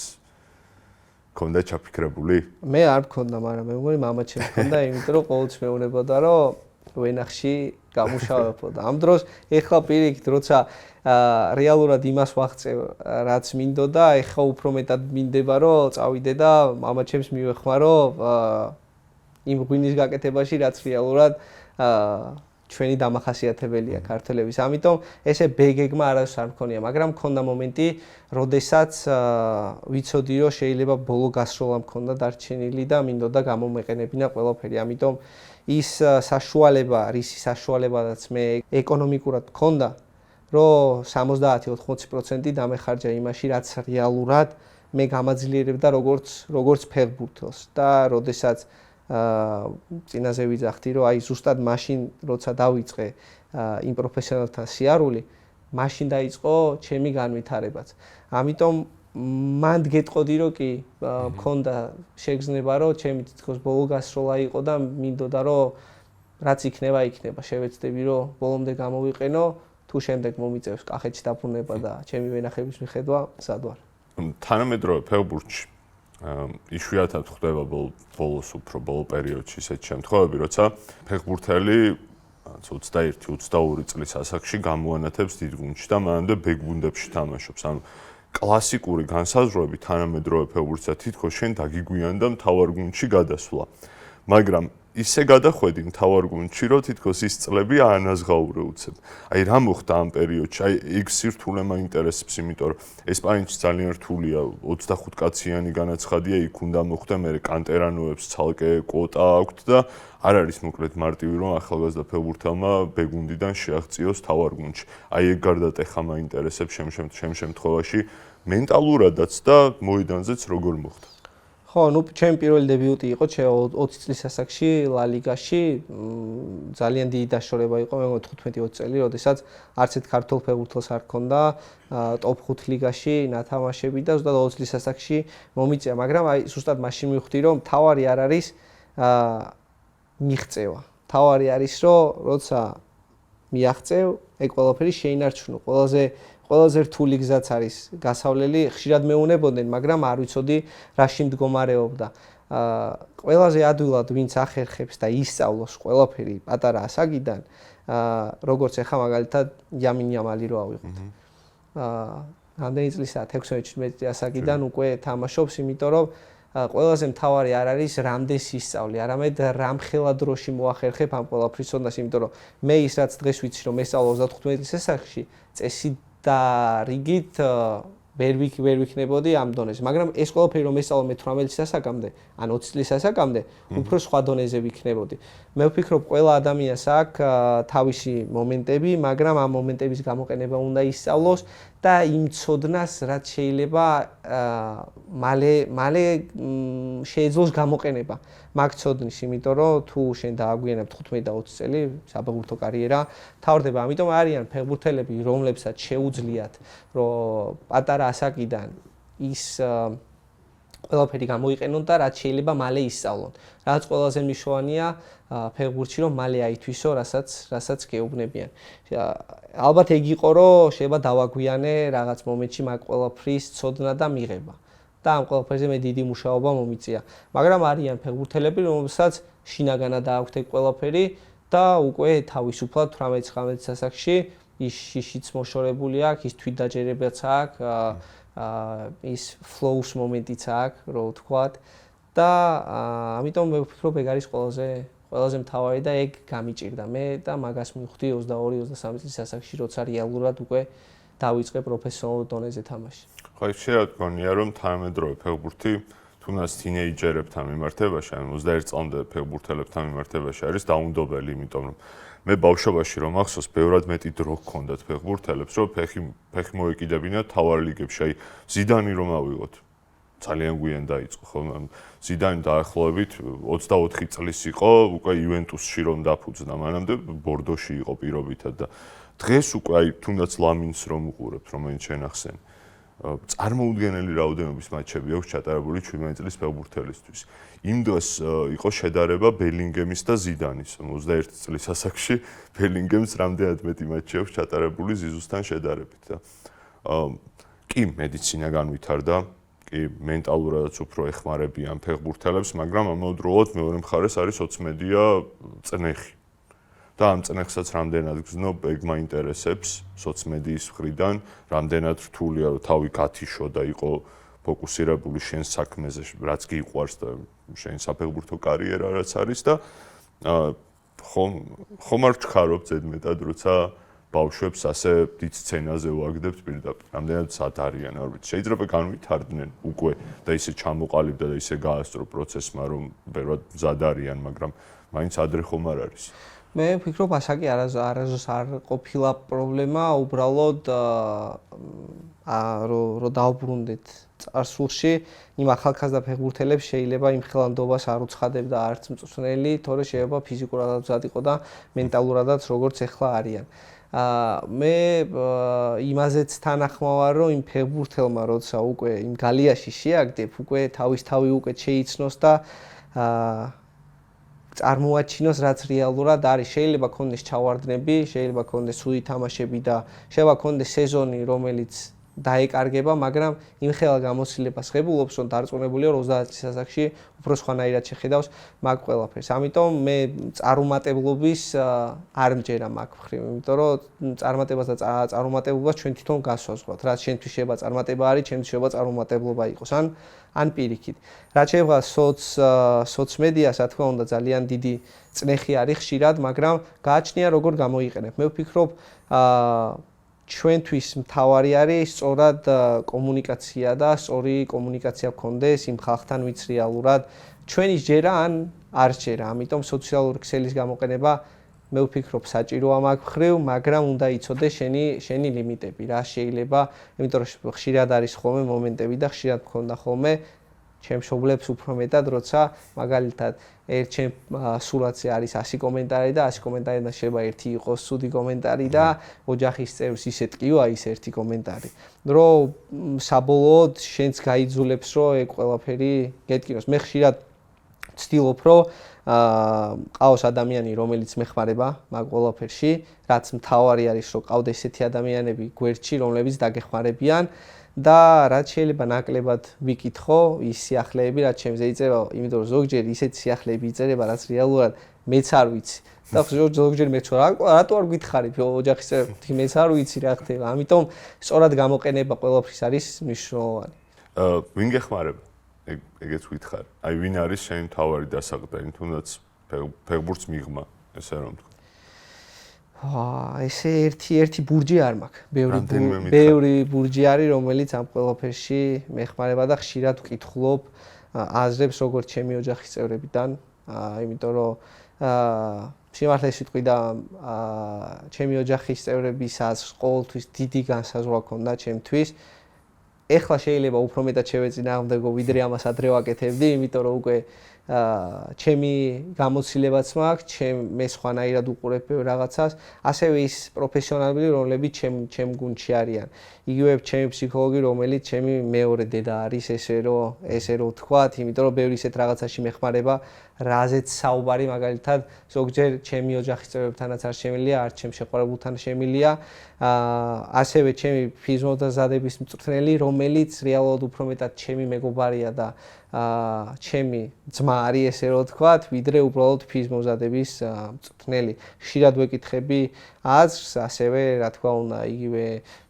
ქონდა ჩაფიქრებული? მე არ მქონდა, მაგრამ მე მგონი მამაჩემ მქონდა, იმიტომ რომ ყოველთვის მეუბნებოდა რომ ვენახში გამუშავებოდა. ამ დროს ეხლა პირიქით, როცა რეალურად იმას ვაღწევ, რაც მინდოდა, ეხლა უფრო მეტად მინდება, რომ წავიდე და მამაჩემს მივეხმარო იმ ღვინის გაკეთებაში, რაც რეალურად ჩვენი დამახასიათებელია ქართველების. ამიტომ ესე ბეგეგმა არასდროს არ მქონია, მაგრამ მქონდა მომენტი, როდესაც ვიცოდი, რომ შეიძლება ბოლო გასროლა მქონდა დარჩენილი და მინდოდა გამომეყენებინა ყველაფერი. ამიტომ ის საშუალება, რისი საშუალებადაც მე ეკონომიკურად მქონდა, რომ 70-80% დამეხარჯა იმაში, რაც რეალურად მე გამაძლიერებდა როგორც ფეხბურთელს და როდესაც წინაზე ვიძახდი, რომ აი ზუსტად მაშინ როცა დავიწყე იმ პროფესიონალთან სიარული, მაშინ დაიწყო ჩემი განვითარებაც. ამიტომ მანდ გეტყოდი, რომ კი მქონდა შეგრძნება, რომ ჩემი თითქოს ბოლო გასროლა იყო და მინდოდა, რომ რაც იქნება, შევეცდები, რომ ბოლომდე გამოვიყენო, თუ შემდეგ მომიწევს კახეთში დაბრუნება და ჩემი ვენახების მიხედვა, მზად ვარ. თანამედროვე ფეხბურთში იშვიათად ხდება ბოლოს უფრო ბოლო პერიოდში ისეთ შემთხვევები, როცა ფეხბურთელი 21-22 წლის ასაკში გამოანათებს დიდ გუნდში და მანამდე ბ გუნდებში თამაშობს. ანუ კლასიკური განსაზღვრები თანამედროვე ფეხბურთსა თითქოს შენ დაგიგვიანდა მთავარ გუნდში გადასვლა. მაგრამ ისე გადახვედი მთავარ გუნდში, რომ თითქოს ის წლები აანაზღაურე უცებ. აი რა მოხდა ამ პერიოდში? აი ეგ სირთულე მაინტერესებს, იმიტომ რომ ესპანეთში ძალიან რთულია, 25 კაციანი განაცხადია, იქ უნდა მოხდა, მე კანტერანოებს ცალკე კვოტა აქვთ და არ არის მოკლედ მარტივი, რომ ახალგაზრდა ფეხბურთელმა ბ გუნდიდან შეაღწიოს მთავარ გუნდში. აი ეგ გარდატეხა მაინტერესებს შემ შემთხვევაში მენტალურადაც და მოედანზეც როგორ მოხდა? ხო, ჩემი პირველი დებიუტი იყო 20 წლის ასაკში ლა ლიგაში, ძალიან დიდი დაშორება იყო, მე მგონი 15-20 წელი, როდესაც არც ერთ ქართულ ფეხბურთელს არ ჰქონდა ტოპ 5 ლიგაში ნათამაშები და ზუსტად 20 წლის ასაკში მომიწია, მაგრამ აი ზუსტად მაშინ მივხვდი, რომ თავარი არ არის მიღწევა. თავარი არის, რომ როცა მიაღწევ, ეგ ყველაფერი შეინარჩუნო. ყველაზე რთული გზაც არის გასავლელი, ხშირად მეუნებოდნენ, მაგრამ არ ვიცოდი რაში მდგომარეობდა. ყველაზე ადვილად ვინც ახერხებს და ისწავლოს ყველაფერი პატარა ასაკიდან, როგორც ახლა მაგალითად იამინ იამალი რო ავიღოთ. რამდენი წლისაა 16-17 ასაკიდან უკვე თამაშობს, იმიტომ რომ ყველაზე მთავარი არ არის რამდენს ისწავლი, არამედ რამხელა დროში მოახერხებ ამ ყველაფრის ცოდნას, იმიტომ რომ მე ის რაც დღეს ვიცი, რომ ესწავლა 35 წლის ასაკში, წესი და რიგით ვერ ვიქნებოდი ამ დონეზე, მაგრამ ეს ყველაფერი რომ ესწავლა მე 18 წლის ასაკამდე, ან 20 წლის ასაკამდე, უფრო სხვა დონეზე ვიქნებოდი. მე ვფიქრობ, ყველა ადამიანს აქვს თავისი მომენტები, მაგრამ ამ მომენტების გამოყენება უნდა ისწავლოს და იმ ცოდნას რაც შეიძლება მალე შეეძლოს გამოყენება მაგ ცოდნის, იმიტომ რომ თუ შენ დააგვიანებ 15 და 20 წელი საფეხბურთო კარიერა თავდება, ამიტომ არიან ფეხბურთელები, რომლებსაც შეუძლიათ რომ პატარა ასაკიდან ის ყველაფერი გამოიყენონ და რაც შეიძლება მალე ისწავლონ. რაც ყველაზე მნიშვნელოვანია ფეხბურთში რომ მალე აითვისო, რასაც გეუბნებიან. ალბათ ეგ იყო რომ შეიძლება დავაგვიანე რაღაც მომენტში მაგ ყველაფრის ცოდნა და მიღება. და ამ ყველაფერზე მე დიდი მუშაობა მომიწია. მაგრამ არიან ფეხბურთელები, რომელსაც შინაგანად აქვთ ეგ ყველაფერი და უკვე თავისუფლად 18-19 ასაკში ის შიშიც მოშორებული აქვს, ის თვითდაჯერებაც აქვს, ის flows მომენტიც აქვს, რო ვთქვათ. და ამიტომ მე ვფიქრობ ეგ არის ყველაზე მთავარი და ეგ გამიჭირდა მე და მაგას მივხვდი 22-23 წლის ასაკში, როცა რეალურად უკვე დავიწყე პროფესიონალურ დონეზე თამაში. ხო, შეიძლება გქონია რომ თანამედროვე ფეხბურთი თუნდაც თინეიჯერებთან მიმართებაში, ან 21 წლამდე ფეხბურთელებთან მიმართებაში არის დაუნდობელი, იმიტომ რომ მე ბავშვობაში რომ ახსოვს, ბევრად მეტი დრო გქონდათ ფეხბურთელებს, რომ ფეხი მოეკიდებინათ თავარ ლიგებში. აი, ზიდანი რომ ავიღოთ. ძალიან გვიან დაიწყო, ხო? ზიდანი დაახლოებით 24 წლის იყო, უკვე იუვენტუსში რომ დაფუძნა, მანამდე ბორდოში იყო პირობითად და დღეს უკვე აი თუნდაც ლამინს რომ უყურებთ, რომელიც შენახსენ. წარმოუდგენელი რაოდენობის მატჩები აქვს ჩატარებული 17 წლის ფეხბურთელისთვის. იმ დღეს იყო შედარება ბელინგემის და ზიდანის 21 წლის ასაკში ბელინგემს რამდენად მეტი მატჩი აქვს ჩატარებული ზიზუსთან შედარებით და კი მედიცინა განვითარდა, კი მენტალურადაც უფრო ეხმარებიან ფეხბურთელებს, მაგრამ ამავდროულად მეორე მხარეს არის ოცმედია წნეხი. და ამ წნეხსაც რამდენად გზნობ, ეგ მაინტერესებს სოციმედიის მხრიდან, რამდენად რთულია რომ თავი გათიშო და იყო ფოკუსირებული შენ საქმეზე, რაც გიყვარს და შენ საფეხბურთო კარიერა რაც არის და ხომ არ ჩქარობ ზედმეტად, როცა ბავშვებს ასე დიდ სცენაზე ვაგდებთ პირდაპირ. რამდენად სად არიან, არ ვიცი. შეიძლება განვითარდნენ უკვე და ისე ჩამოყალიბდა და ისე გაასწრო პროცესმა, რომ ბევრად მზად არიან, მაგრამ მაინც ადრე ხომ არ არის. მე ვფიქრობ, ასაკი არასდროს არ ყოფილა პრობლემა, უბრალოდ რომ დავბრუნდეთ წარსულში, იმ ახალგაზრდა ფეხბურთელებს შეიძლება იმ ხელანდობას არ უცხადებდა არც მწვრთნელი, თორე შეიძლება ფიზიკურადაც მზად იყო და მენტალურადაც როგორც ეხლა არიან. მე იმაზეც თანახმავარ, რომ იმ ფეხბურთელმა როცა უკვე იმ გალიაში შეაგდებ, უკვე თავის თავი უკვე შეიცნოს და წარმოაჩინოს რაც რეალურად არის. შეიძლება ქონდეს ჩავარდნები, შეიძლება ქონდეს სუდი თამაშები და შეიძლება ქონდეს სეზონი, რომელიც დაეკარგება, მაგრამ იმ ხელა გამოცდილებას ღებულობს, რომ დარწმუნებულია 30 წლის ასაკში უფრო სხვანაირად შეხედავს მაგ ყველაფერს. ამიტომ მე წარუმატებლობის არ მჯერა მაგ მხრივ, იმიტომ რომ წარმატებას და წარუმატებლობას ჩვენ თვითონ გასვაზღვათ. რაც შენთვის შეიძლება წარმატება არის, ჩემთვის შეიძლება წარუმატებლობა იყოს, ან პირიქით. რაც შეეხება სოციმედიას, რა თქმა უნდა, ძალიან დიდი წნეხი არის ხშირად, მაგრამ გააჩნია როგორ გამოიყენებ. მე ვფიქრობ, ჩვენთვის მთავარი არის სწორად კომუნიკაცია და სწორი კომუნიკაცია გქონდეს იმ ხალხთან, ვინც რეალურად ჩვენის ჯერა ან არ ჯერა. ამიტომ სოციალური ქსელის გამოყენება მე ვფიქრობ საჭიროა მაგ მხრივ, მაგრამ უნდა იცოდეს შენი ლიმიტები, რა შეიძლება, იმიტომ რომ ხშირად არის ხოლმე მომენტები და ხშირად მქონდა ხოლმე ჩემ მშობლებს უფრო მეტად, როცა მაგალითად ერთ ჩემ სურათზე არის 100 კომენტარი და 100 კომენტარიდან შეიძლება ერთი იყოს ცუდი კომენტარი და ოჯახის წევრს ისეთ კიო ის ერთი კომენტარი. რომ საბოლოოდ შენც გაიძულებს, რომ ეგ ყველაფერი გეტკინოს. მე ხშირად ვცდილობ, რომ ყავს ადამიანი, რომელიც მეხმარება მაგ ყველაფერში, რაც მთავარი არის, რომ ყავდეს ესეთი ადამიანები გვერდში, რომლებიც დაგეხმარებიან. და რაც შეიძლება ნაკლებად ვიკითხო, ის სიახლეები, რაც ჩემზე იწერება, იმიტომ რომ ზოგჯერ ისეთი სიახლეები იწერება, რაც რეალურად მეც არ ვიცი. და ზოგჯერ მეც რატო არ გითხარით ოჯახის წევრებს, მეც არ ვიცი რა ხდება. ამიტომ სწორად გამოყენება ყველაფრის არის მნიშვნელოვანი. ვინ გეხმარება? ეგეც ვითხარ. აი ვინ არის შენი მთავარი დასაყრდენი, თუნდაც ფეხბურთს მიღმა, ესე რომ ვთქვა. ესე ერთი ბურჯი არ მაქვს. ბევრი ბურჯი არის, რომელიც ამ ყველაფერში მეხმარება და ხშირად ვკითხულობ აზრებს როგორც ჩემი ოჯახის წევრებიდან, იმიტომ რომ სიმართლე სიტყვი და ჩემი ოჯახის წევრების აზრს ყოველთვის დიდი განსაზღვრა ჰქონდა ჩემთვის. ეხლა შეიძლება უფრო მეტად შევეწინააღმდეგო, ვიდრე ამას ადრე ვაკეთებდი, იმიტომ რომ უკვე ჩემი გამოცდილებაც მაქვს, მე სხვანაირად უყურებ რაღაცას, ასევე ის პროფესიონალები, რომლებიც ჩემ გუნდში არიან. იგივე ჩემი ფსიქოლოგი, რომელიც ჩემი მეორე დედა არის, ესე რომ ვთქვათ, იმიტომ რომ ბევრი ისეთ რაღაცაში მეხმარება, რაზეც საუბარი მაგალითად ზოგჯერ ჩემი ოჯახის წევრებთანაც არ შემიძლია, არც ჩემ შეყვარებულთან შემიძლია. ასევე ჩემი ფიზმოზადების მწვრთნელი, რომელიც რეალურად უფრო მეტად ჩემი მეგობარია და ჩემი ძმა არის, ესე რომ ვთქვათ, ვიდრე უბრალოდ ფიზმოზადების მწვრთნელი. ხშირად ვეკითხები აზრს, ასევე რა თქმა უნდა, იგივე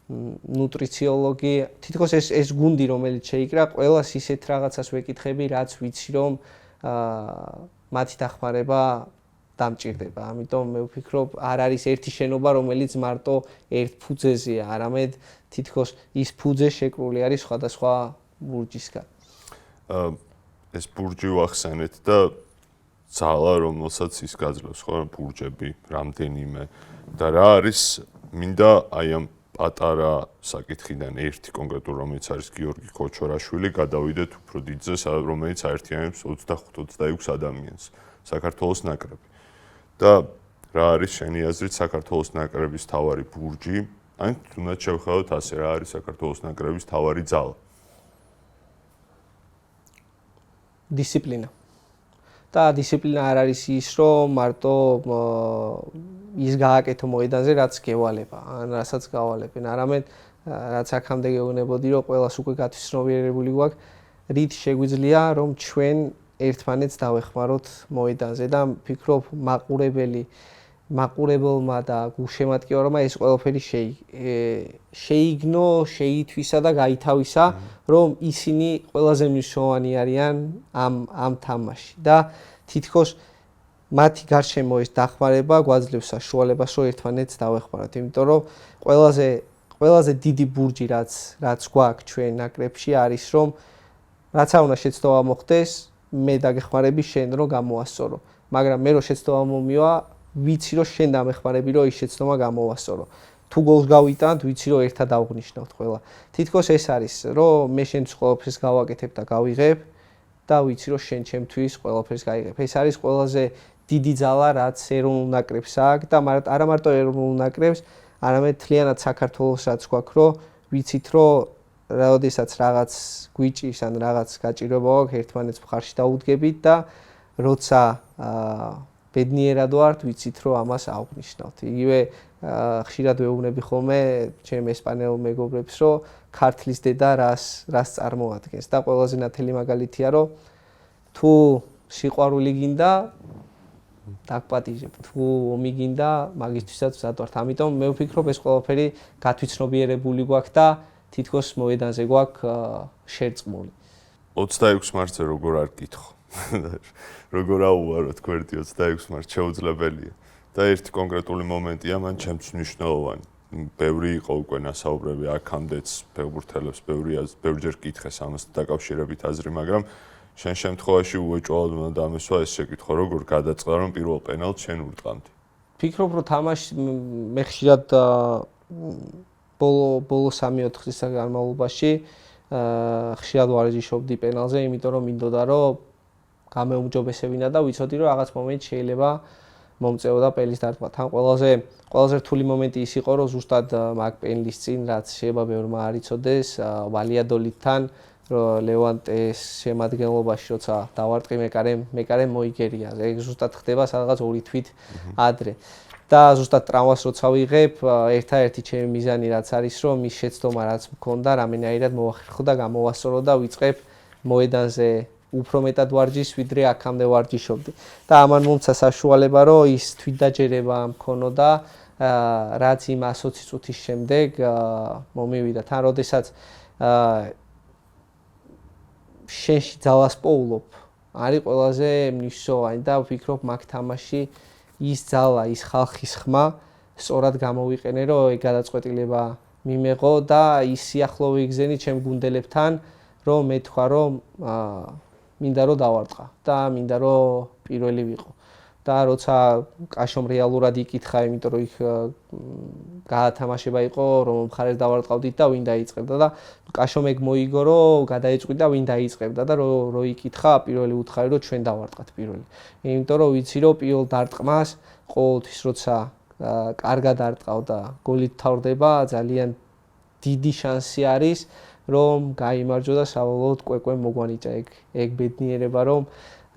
ნუტრიციოლოგი, თითქოს ეს გუნდი, რომელიც შეიკრა, ყველას ისეთ რაღაცას ვეკითხები, რაც ვიცი რომ მათი დახმარება დამჭირდება. ამიტომ მე ვფიქრობ, არ არის ერთი შენობა, რომელიც მარტო ერთ ფუძეზეა, არამედ თითქოს ის ფუძე შეკრული არის სხვადასხვა ბურჯისგან. ეს ბურჯი ვახსენეთ და ძალა, რომელსაც ის გაძლევს, ხო, ბურჯები, რამდენიმე და რა არის მინდა აი ამ პატარა საკითხიდან ერთი კონკრეტულ, რომელიც არის გიორგი ქოჩორაშვილი, გადავიდეთ უფრო დიდზე, რომელიც აერთიანებს 25-26 ადამიანს, საქართველოს ნაკრები. და რა არის შენი აზრით საქართველოს ნაკრების თავარი ბურჯი? ან თუნდაც შევხედოთ ასე, რა არის საქართველოს ნაკრების თავარი ძალა? დისციპლინა. და დისციპლინა არ არის ის, რომ მარტო ის გააკეთო მოედანზე, რაც გევალება, ან რასაც გავალებენ, არამედ რაც აქამდე გეუბნებოდი, რომ ყველას უკვე გათვისნობიერებული გვაქვს, რით შეგვიძლია, რომ ჩვენ ერთმანეთს დავეხმაროთ მოედანზე და ვფიქრობ, მაყურებელმა და გულშემატკივარმა ეს ყველაფერი შეიგნო, შეითვისა და გაითავისა, რომ ისინი ყველაზე მნიშვნელოვანი არიან ამ თამაში და თითქოს მათი გარშემო ეს დახმარება გვაძლევს საშუალებას, რომ ერთმანეთს დავეხმაროთ, იმიტომ რომ ყველაზე დიდი ბურჯი რაც გვაქვს ჩვენ ნაკრებში არის, რომ რაც არ უნდა შეცდომა მოხდეს, მე დაგეხმარები შენ რომ გამოვასწორო, მაგრამ მე რომ შეცდომა მომივა, ვიცი რომ შენ დამეხმარები რომ ის შეცდომა გამოვასწორო. თუ გოლს გავიტანთ, ვიცი რომ ერთად დავღნიშნავთ ყველა. თითქოს ეს არის, რომ მე შენთვის ყველაფერს გავაკეთებ და გავიღებ და ვიცი რომ შენ ჩემთვის ყველაფერს გაიღებ. ეს არის ყველაზე დიდი ძალა, რაც ეროვნულ ნაკრებს აქვს და არა მარტო ეროვნულ ნაკრებს, არამედ მთლიანად საქართველოსაც გვაქვს, რომ ვიცით რომ როდესაც რაღაც გვიჭირს ან რაღაც გაჭირვება აქვს, ერთმანეთს მხარში დაუდგებით და როცა ბედნიერად ვართ, ვიცით რომ ამას აღვნიშნავთ. იგივე ხშირად ვეუბნები ხოლმე ჩემ ესპანელ მეგობრებს, რომ ქართლის დედა რას წარმოადგენს და ყველაზე ნათელი მაგალითია, რომ თუ სიყვარული გინდა, დაგპატიჟებ, თუ ომი გინდა, მაგისთვისაც მზად ვართ. ამიტომ მე ვფიქრობ, ეს ყველაფერი გათვითცნობიერებული გვაქვს და თითქოს მოედანზე გვაქვს შერწყმული. 26 მარტზე როგორ არ გითხო? როგორ აუვაროთ გვერდი 26 მარტს შეუძლებელია და ერთი კონკრეტული მომენტია მან ჩემთვის მნიშვნელოვანი. ბევრი იყო უკვე ნასაუბრები აქამდეც ფეხბურთელებს ბევრჯერ კითხეს ამასთან დაკავშირებით აზრი, მაგრამ შენ შემთხვევაში უეჭვალოდ უნდა დამესვა ეს შეკითხვა, როგორ გადაწყდა რომ პირველ პენალტს შენ ურტყამდი? ფიქრობ რომ თამაში მე ხშირად ბოლო 3-4 წლის განმავლობაში ხშირად ვარჯიშობდი პენალზე, იმიტომ რომ მინდოდა რომ გამეუმჯობესებინა და ვიცოდი რომ რაღაც მომენტში შეიძლება მომწეოდა პენლის დარტყმა. თან ყველაზე რთული მომენტი ის იყო, რომ ზუსტად მაგ პენლის წინ, რაც შეიძლება ბევრმა არ იცოდეს, ვალიადოლიդთან ლევანტეს შემადგენლობაში როცა დავარტყი მეკარემ მოიგერია. ეგ ზუსტად ხდება სადღაც 2 თვით ადრე. და ზუსტად ტრავმას როცა ვიღებ, ერთადერთი ჩემი მიზანი რაც არის, რომ ის შეცდომა რაც მქონდა, რამენაირად მოახერხო და გამოვასწორო და ვიწყებ მოედანზე უფრო მეტად ვარჯიშს, ვიდრე აქამდე ვარჯიშობდი. და ამან მომცა საშუალება, რომ ის თვითდაჯერება მქონოდა, რაც იმ 120 წუთის შემდეგ მომივიდა. თან როდესაც შენში ძალას პოულობ, არის ყველაზე მნიშვნელოვანი და ვფიქრობ მაგ თამაში ის ძალა, ის ხალხის ხმა სწორად გამოვიყენე, რომ ეგ გადაწყვეტილება მიმეღო და ის სიახლოვე იგზენი ჩემ გუნდელებთან, რომ მე თქვა რომ მინდა რომ დავარტყა და მინდა რომ პირველი ვიყო. და როცა კაშომ რეალურად იკითხა, იმიტომ რომ იქ გაათამაშება იყო, რომ მხარეს დავარტყავდით და ვინ დაიწყებდა და კაშომ ეგ მოიგო, რომ გადაეწყვიტა ვინ დაიწყებდა და რო იკითხა, პირველი უთხარი რომ ჩვენ დავარტყათ პირველი. იმიტომ რომ ვიცი რომ პირველ დარტყმას ყოველთვის როცა კარგად არტყავ და გოლით თავდება, ძალიან დიდი შანსი არის რომ გაიმარჯვო და საბოლოოდ კვეკვე მოგვანიჭა ეგ ბედნიერება რომ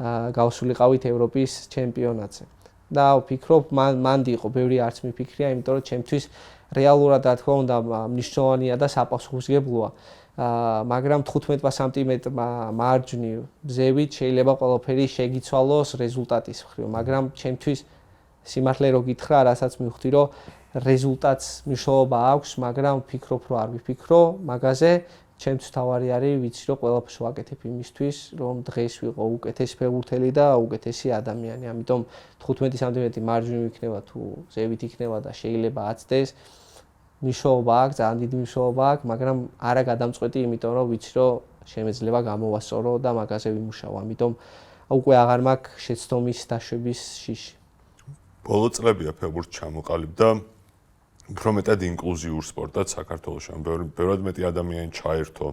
გავსულიყავით ევროპის ჩემპიონატზე. და ვფიქრობ მანდი იყო ბევრი არც მიფიქრია, იმიტომ რომ ჩემთვის რეალურად რა თქმა უნდა მნიშვნელოვანია და საპასუხისმგებლოა. მაგრამ 15 სანტიმეტრმა მარჯვნივ ზევით შეიძლება ყველაფერი შეგიცვალოს რეზულტატის მხრივ, მაგრამ ჩემთვის სიმართლე რო გითხრა, რასაც მივხვდი რომ რეზულტატს მნიშვნელობა აქვს, მაგრამ ვფიქრობ რომ არ ვიფიქრო მაგაზე. ჩემთვის თავარი არის ვიცი რომ ყველაფერს ვაკეთებ იმისთვის რომ დღეს ვიყო უკეთესი ფეხბურთელი და უკეთესი ადამიანი. ამიტომ 15 სანტიმეტრი მარჯვნივ იქნება თუ ზევით იქნება და შეიძლება აცდეს მნიშვნელობა აქვს, ძალიან დიდი მნიშვნელობა აქვს, მაგრამ არა გადამწყვეტი, იმიტომ რომ ვიცი რომ შემეძლება გამოვასწორო და მაგაზე ვიმუშაო. ამიტომ უკვე აღარ მაქვს შეცდომის დაშვების შიში. ბოლო წლებია ფეხბურთი ჩამოყალიბდა უფრო მეტად ინკლუზიურ სპორტად საქართველოში. ბევრად მეტი ადამიანი ჩაერთო.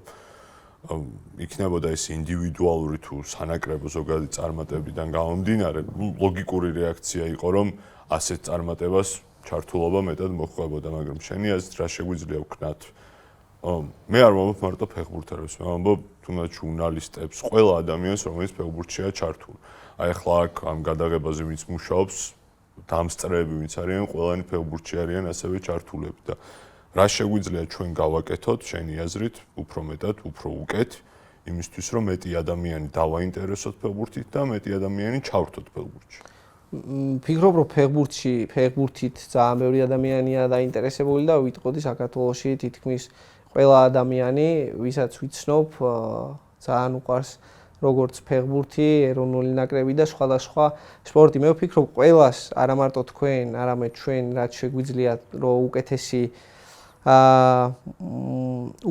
იქნებოდა ეს ინდივიდუალური თუ სანაკრებო ზოგადი წარმატებიდან გამომდინარე, ლოგიკური რეაქცია იყო, რომ ასეთ წარმატებას ჩართულობა მეტად მოჰყვებოდა, მაგრამ შენი აზრით რა შეგვიძლია ვქნათ? მე არ ვამბობ მარტო ფეხბურთელებს, მე ვამბობ თუნდაც ჟურნალისტებს, ყველა ადამიანს, რომელიც ფეხბურთშია ჩართული. აი ახლა აქ ამ გადაღებაზე ვინც მუშაობს, დამსწრეები ვინც არიან, ყველანი ფეხბურთში არიან ასევე ჩართულები და რა შეგვიძლია ჩვენ გავაკეთოთ შენი აზრით, უფრო მეტად, უფრო უკეთ, იმისთვის რომ მეტი ადამიანი დავაინტერესოთ ფეხბურთით და მეტი ადამიანი ჩავრთოთ ფეხბურთში. ვფიქრობ რომ ფეხბურთით ძალიან ბევრი ადამიანია დაინტერესებული და ვიტყოდი საქართველოში თითქმის ყველა ადამიანი, ვისაც ვიცნობ, ძალიან უყვარს როგორც ფეხბურთი, ეროვნული ნაკრები და სხვადასხვა სპორტი. მე ვფიქრობ ყველას, არა მარტო თქვენ, არამედ ჩვენ რაც შეგვიძლია რომ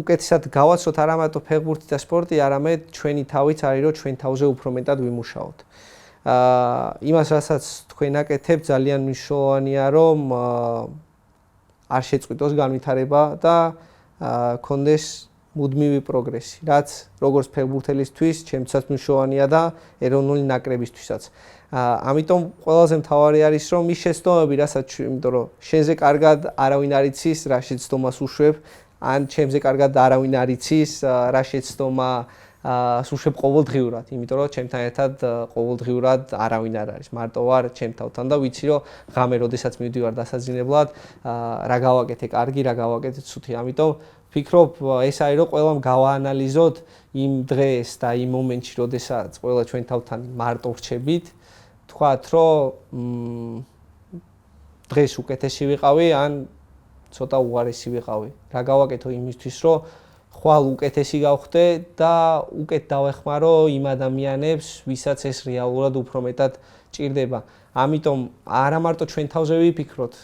უკეთესად გავაცოთ არა მარტო ფეხბურთი და სპორტი, არამედ ჩვენი თავიც არის რომ ჩვენ თავზე უფრო მეტად ვიმუშაოთ. იმას რასაც თქვენ აკეთებთ ძალიან მნიშვნელოვანია რომ არ შეწყვიტოს განვითარება და კონდეს მუდმივი პროგრესი, რაც როგორც ფეხბურთელისთვის ჩემთვისაც მნიშვნელოვანია და ეროვნული ნაკრებისთვისაც. ამიტომ ყველაზე მთავარი არის რომ ის შეცდომები, რასაც იმიტომ რომ შენზე კარგად არავინ არ იცის, რა შეცდომას უშვებ, ან ჩემზე კარგად არავინ არ იცის, რა შეცდომა სუშვებ ყოველდღიურად, იმიტომ რომ ჩემთან ერთად ყოველდღიურად არავინ არ არის. მარტო ვარ ჩემ თავთან და ვიცი რომ ღამე როდესაც მივდივარ დასაძინებლად, რა გავაკეთე კარგი, რა გავაკეთე ცუდი. ამიტომ ვფიქრობ ეს არის რომ ყველამ გავაანალიზოთ იმ დღეს და იმ მომენტში, როდესაც ყველა ჩვენ თავთან მარტო ვრჩებით, თქვათ რომ დღეს უკეთესი ვიყავი, ან ცოტა უარესი ვიყავი. რა გავაკეთო იმისთვის, რომ ხვალ უკეთესი გავხდე და უკეთ დავეხმარო იმ ადამიანებს, ვისაც ეს რეალურად უფრო მეტად ჭირდება. ამიტომ არა მარტო ჩვენ თავზე ვიფიქროთ,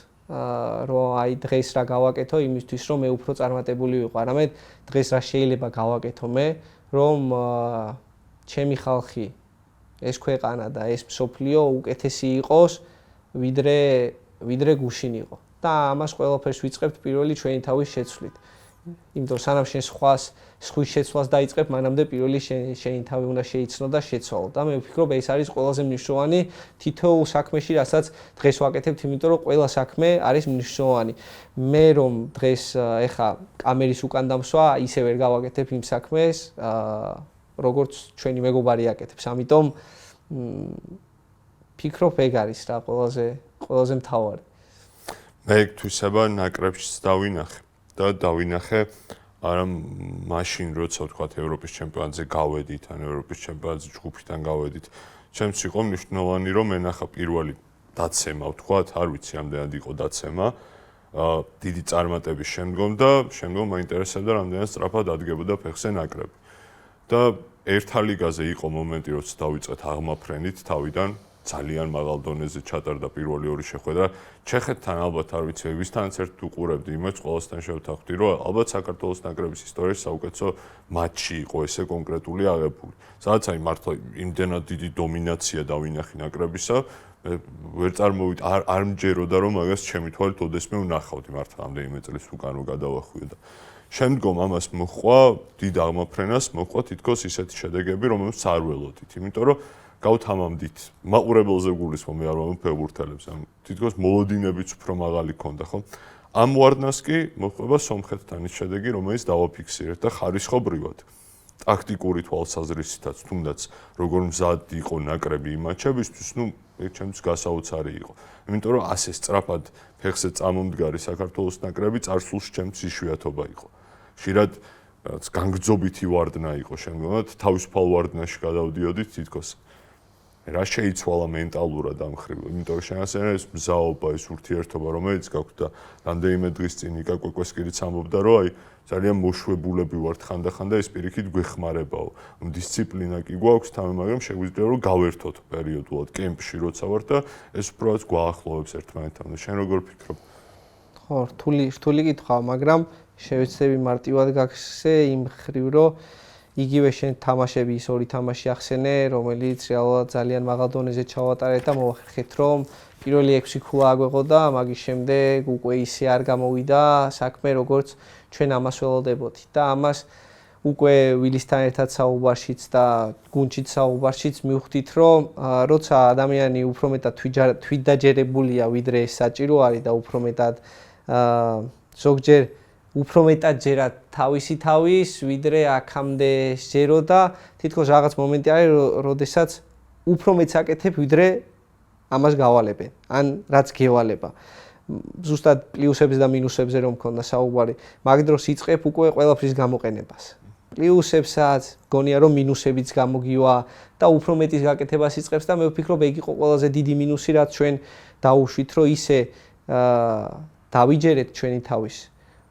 რომ აი დღეს რა გავაკეთო იმისთვის, რომ მე უფრო წარმატებული ვიყო, არამედ დღეს რა შეიძლება გავაკეთო მე, რომ ჩემი ხალხი, ეს ქვეყანა და ეს მსოფლიო უკეთესი იყოს, ვიდრე გუშინ იყო. და ამას ყველაფერს ვიწყებთ პირველი ჩვენი თავის შეცვლით. იმიტომ სანამ შენ სხვის შეცვლას დაიწყებ, მანამდე პირველი შენი თავი უნდა შეიცნო და შეცვალო. და მე ვფიქრობ, ეს არის ყველაზე მნიშვნელოვანი თითოეულ საქმეში, რასაც დღეს ვაკეთებთ, იმიტომ რომ ყველა საქმე არის მნიშვნელოვანი. მე რომ დღეს ეხა კამერის უკან დამსვა, ისე ვერ გავაკეთებ იმ საქმეს, როგორც ჩვენი მეგობარი აკეთებს. ამიტომ ვფიქრობ, ეგ არის რა ყველაზე მთავარი. მე თვისება ნაკრებში დავინახე. და დავინახე არა მაშინ როცა ვთქვათ ევროპის ჩემპიონატზე გავედით ან ევროპის ჩემპიონატზე ჯგუფიდან გავედით ჩემს იყო მნიშვნელოვანი რომ ენახა პირველი დაცემა ვთქვათ არ ვიცი ამდენად იყო დაცემა დიდი წარმატების შემდგომ და შემდგომ მაინტერესებდა რამდენად სწრაფად ადგებოდა ფეხზე ნაკრები და ერთა ლიგაზე იყო მომენტი როცა დავიწყეთ აღმაფრენით თავიდან ძალიან მაღალ დონეზე ჩატარდა პირველი ორი შეხვედრა. ჩეხეთთან ალბათ არ ვიცი, ვისთანაც ერთ უყურებდი იმას, ყველასთან შევთანხმდი, რომ ალბათ საქართველოს ნაკრების ისტორიის საუკეთესო მატჩი იყო ესე კონკრეტული აღებული. სადაც აი მართლა იმდენად დიდი დომინაცია დავინახი ნაკრებისა, ვერ წარმოვით არ მჯეროდა რომ მაგას ჩემი თვალით ოდესმე ვნახავდი მართლა ამდენიმე წლის უკანო გადავახვიე და შემდგომ ამას მოხდა დიდ აღმაფრენას, მოხდა თითქოს ისეთი შედეგები, რომელსაც არ ველოდით, იმიტომ რომ გავთამამდით მაყურებელზე გულისხმობ მე არ ვამბობ ფეხბურთელებს, ამ თითქოს მოლოდინებიც უფრო მაღალი ქონდა, ხო? ამ ვარდნას კი მოხდება სომხეთთან ის შედეგი, რომელიც დავაფიქსირეთ და ხარისხობრივად ტაქტიკური თვალსაზრისითაც, თუნდაც როგორ მზად იყო ნაკრები იმ მატჩებისთვის, ნუ ეს ჩემთვის გასაოცარი იყო. იმიტომ რომ ასე სწრაფად ფეხზე წამომდგარი საქართველოს ნაკრები წარსულში ჩემთვის იშვიათობა იყო. ხშირად განგრძობითი ვარდნა იყო შემდგომად, თავისუფალ ვარდნაში გადავდიოდით თითქოს. რა შეიცვალა მენტალურად ამ ხრივ, იმიტომ რომ შენასენა ეს მზაობა, ეს ურთიერთობა, რომელიც გაქვთ და რამდენიმე დღის წინ იკა კვეკვესკირიც ამბობდა, რომ აი ძალიან მოშვებულები ვართ ხანდახან და ეს პირიქით გვეხმარებაო. დისციპლინა კი გვაქვს თამე, მაგრამ შეგვიძლია რომ გავერთოთ პერიოდულად კემპში როცა ვართ და ეს უბრალოდ გვაახლოვებს ერთმანეთთან. შენ როგორ ფიქრობ? ხო, რთული კითხვა, მაგრამ შევეცდები მარტივად გაგსე იმ ხრივ, რომ იგივე შენ თამაშები ის ორი თამაში ახსენე, რომელიც რეალურად ძალიან მაღალ დონეზე ჩავატარეთ და მოვახერხეთ, რომ პირველი 6 ქულა აგვეყოდა, მაგის შემდეგ უკვე ისე არ გამოვიდა საქმე, როგორც ჩვენ ამას ველოდებოდით და ამას უკვე ვილისთან ერთად საუბარშიც და გუნდშიც საუბარშიც მივხვდით, რომ როცა ადამიანი უფრო მეტად თვითდაჯერებულია, ვიდრე ეს საჭირო არის და უფრო მეტად ზოგჯერ უფრო მეტად ჯერა თავისი თავის, ვიდრე აქამდე შერო და თითქოს რაღაც მომენტი არის, როდესაც უფრო მეც აკეთებ, ვიდრე ამას გავალებენ, ან რაც გევალება. ზუსტად პლუსებზე და მინუსებზე რომ მქონდა საუბარი, მაგ დროს იწყებ უკვე ყველაფრის გამოყენებას. პლუსებსაც გონია რომ მინუსებიც გამოგივა და უფრო მეტის გაკეთებას იწყებს და მე ვფიქრობ, ეგ იყო ყველაზე დიდი მინუსი, რაც ჩვენ დაუშვით, რომ ისე დავიჯერეთ ჩვენი თავის,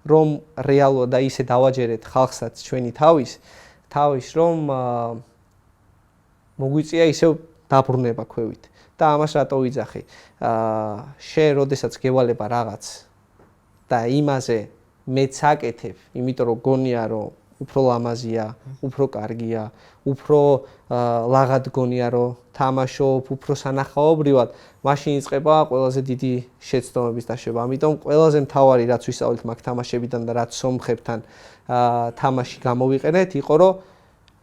რომ რეალურად და ისე დავაჯერეთ ხალხსაც ჩვენი თავის, რომ მოგვიწია ისევ დაბრუნება ქვევით. და ამას რატო ვიძახი? შენ როდესაც გევალება რაღაც და იმაზე მეც აკეთებ, იმიტომ რომ გონია რომ უფრო ლამაზია, უფრო კარგია, უფრო ლაღად გონია რომ თამაშობ, უფრო სანახაობრივად, მაშინ იწყება ყველაზე დიდი შეცდომების დაშება. ამიტომ ყველაზე მთავარი რაც ვისწავლეთ მაგ თამაშებიდან და რაც სომხებთან თამაში გამოვიყენეთ, იყო რომ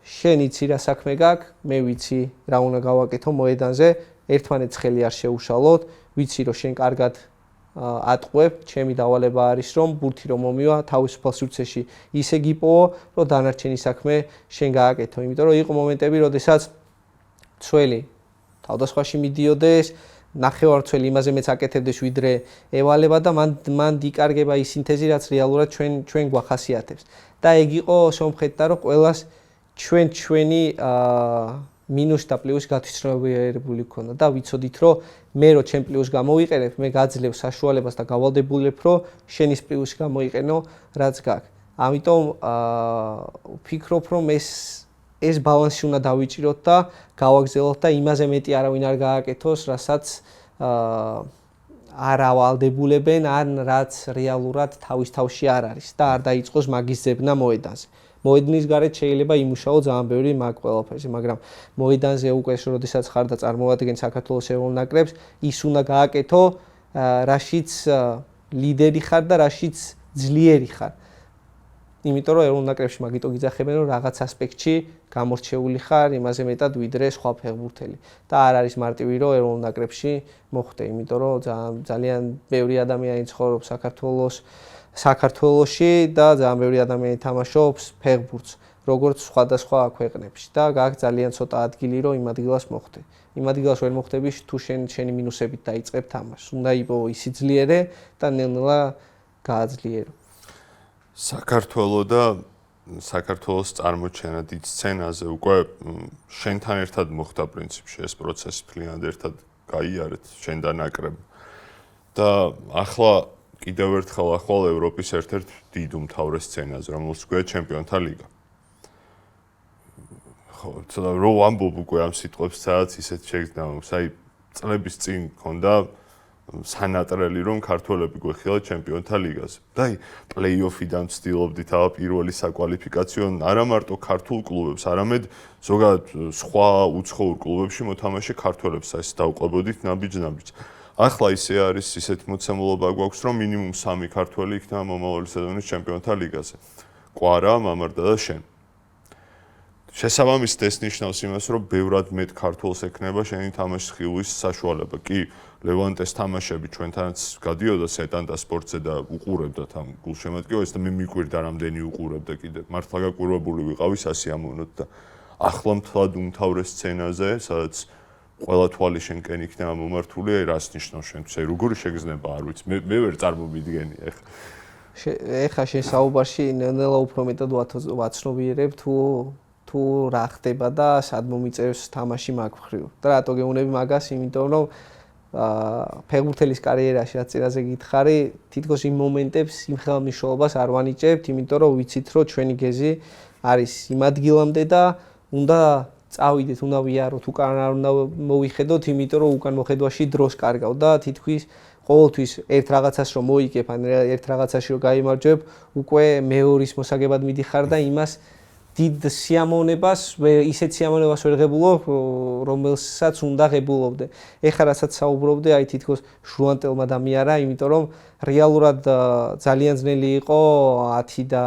შენ იცი რა საქმე გაქვს, მე ვიცი რა უნდა გავაკეთო მოედანზე, ერთმანეთს ხელი არ შეუშალოთ, ვიცი რომ შენ კარგად ატყვევ, ჩემი დავალება არის რომ ბურთი რომ მომივა თავისუფალ სივრცეში ისე გიპოვო, რომ დანარჩენი საქმე შენ გააკეთო. იმიტომ რომ იყო მომენტები, როდესაც ცველი თავდასხმაში მიდიოდეს, ნახევარმცველი იმაზე მეც აკეთებდეს, ვიდრე ევალება და მან დიკარგება ის სინთეზი, რაც რეალურად ჩვენ გვახასიათებს. და ეგ იყო სომხეთთან, რომ ყველას ჩვენი მინუს და პლუს გათვითცნობიერებული ქონდა და ვიცოდით რომ მე რო ჩემ პლუს გამოვიყენებ, მე გაძლევ საშუალებას და გავალდებულებ რომ შენის პლუს გამოიყენო რაც გაქვს. ამიტომ ვფიქრობ რომ ეს ბალანსი უნდა დავიჭიროთ და გავაგზავნოთ და იმაზე მეტი არავინ არ გააკეთოს, რასაც არ ავალდებულებენ, ან რაც რეალურად თავის თავში არ არის და არ დაიწყოს მაგის ძებნა მოედანზე. მოედნის გარეთ შეიძლება იმუშაო ძალიან ბევრი მაგ ყველაფერზე, მაგრამ მოედანზე უკვე როდესაც ხარ და წარმოვადგენ საქართველოს ეროვნულ ნაკრებს, ის უნდა გააკეთო, რაშიც ლიდერი ხარ და რაშიც ძლიერი ხარ. იმიტომ რომ ეროვნულ ნაკრებში მაგიტო გიძახებენ, რომ რაღაც ასპექტში გამორჩეული ხარ, იმაზე მეტად ვიდრე სხვა ფეხბურთელი. და არ არის მარტივი რომ ეროვნულ ნაკრებში მოხვდე, იმიტომ რომ ძალიან ბევრი ადამიანი ცხოვრობს საქართველოში და ძალიან ბევრი ადამიანი თამაშობს ფეხბურთს, როგორც სხვადასხვა ქვეყნებში და გაქვს ძალიან ცოტა ადგილი, რომ იმ ადგილას მოხვდე. იმ ადგილას ვერ მოხვდები, თუ შენი მინუსებით დაიწყებ თამაშს. უნდა იპოვო ისიძლიერე და ნელ-ნელა გააძლიერო. საქართველოს და საქართველოს წარმოჩენა დიდ სცენაზე უკვე შენთან ერთად მოხდა პრინციპში ეს პროცესი, ფლიანად ერთად გაიარეთ შენ და ნაკრები. და ახლა კიდევ ერთხელ ახვალ ევროპის ერთ-ერთ დიდ უმთავრეს სცენაზე, რომელსაც ქვია ჩემპიონთა ლიგა. ხო, ცოტა რო ვამბობ უკვე ამ სიტყვებს, სადაც ისეთ შეგრძნავს, აი წლების წინ მქონდა სანატრელი რომ ქართველები გვეხილათ ჩემპიონთა ლიგაზე. და აი პლეი-ოფიდან ვცდილობდით ამ პირველი საკვალიფიკაციო არა მარტო ქართულ კლუბებს, არამედ ზოგადად სხვა უცხოურ კლუბებში მოთამაშე ქართველებს ეს დავყვებოდით ნაბიჯ-ნაბიჯ. ახლა ისე არის ისეთი მოცემულობა გვაქვს რომ მინიმუმ 3 ქართველი იქნება მომავალი სეზონის ჩემპიონთა ლიგაზე. კვარა, მამარდა და შენ. შესაბამისად ეს ნიშნავს იმას, რომ ბევრად მეტ ქართველს ექნება შენი თამაშის ხილვის საშუალება. კი, ლევანტეს თამაშები ჩვენთანაც გადიოდა სეტანტა სპორტზე და უყურებდათ ამ გულშემატკივარს და მე მიკვირდა რამდენი უყურებდა კიდე. მართლა გაკვირვებული ვიყავი სასიამოვნოდ და ახლა მთლად უმთავრეს სცენაზე, სადაც ყველა თვალი შენკენ იქნება მომართული, აი რას ნიშნავს შენთვის? აი როგორი შეგრძნება არ ვიცი. მე ვერ წარმოვიდგენი ახლა. ეხა შენ საუბარში ნელა უფრო მეტად ვაცნობიერებ თუ რა ხდება და სად მომიწევს თამაში მაგ მხრივ. და რატო გეუნები მაგას? იმიტომ რომ ფეხბურთელის კარიერაში რაც წინაზე გითხარი, თითქოს იმ მომენტებს იმ ხელმისაწვდომობას არ ვანიჭებთ, იმიტომ რომ ვიცით რომ ჩვენი გეზი არის იმ ადგილამდე და უნდა წავიდეთ, უნდა ვიაროთ, უკან არ უნდა მოვიხედოთ, იმიტომ რომ უკან მოხედვაში დროს კარგავ და თითქოს ყოველთვის ერთ რაღაცას რომ მოიგებ, ან ერთ რაღაცაში რომ გაიმარჯვებ, უკვე მეორის მოსაგებად მიდიხარ და იმას დიდ სიამოვნებას, ისეთ სიამოვნებას ვერ ღებულობ, რომელსაც უნდა ღებულობდე. ეხლა რასაც საუბრობდე, აი თითქოს შრუანტელმა დამიარა, იმიტომ რომ რეალურად ძალიან ძნელი იყო 10 და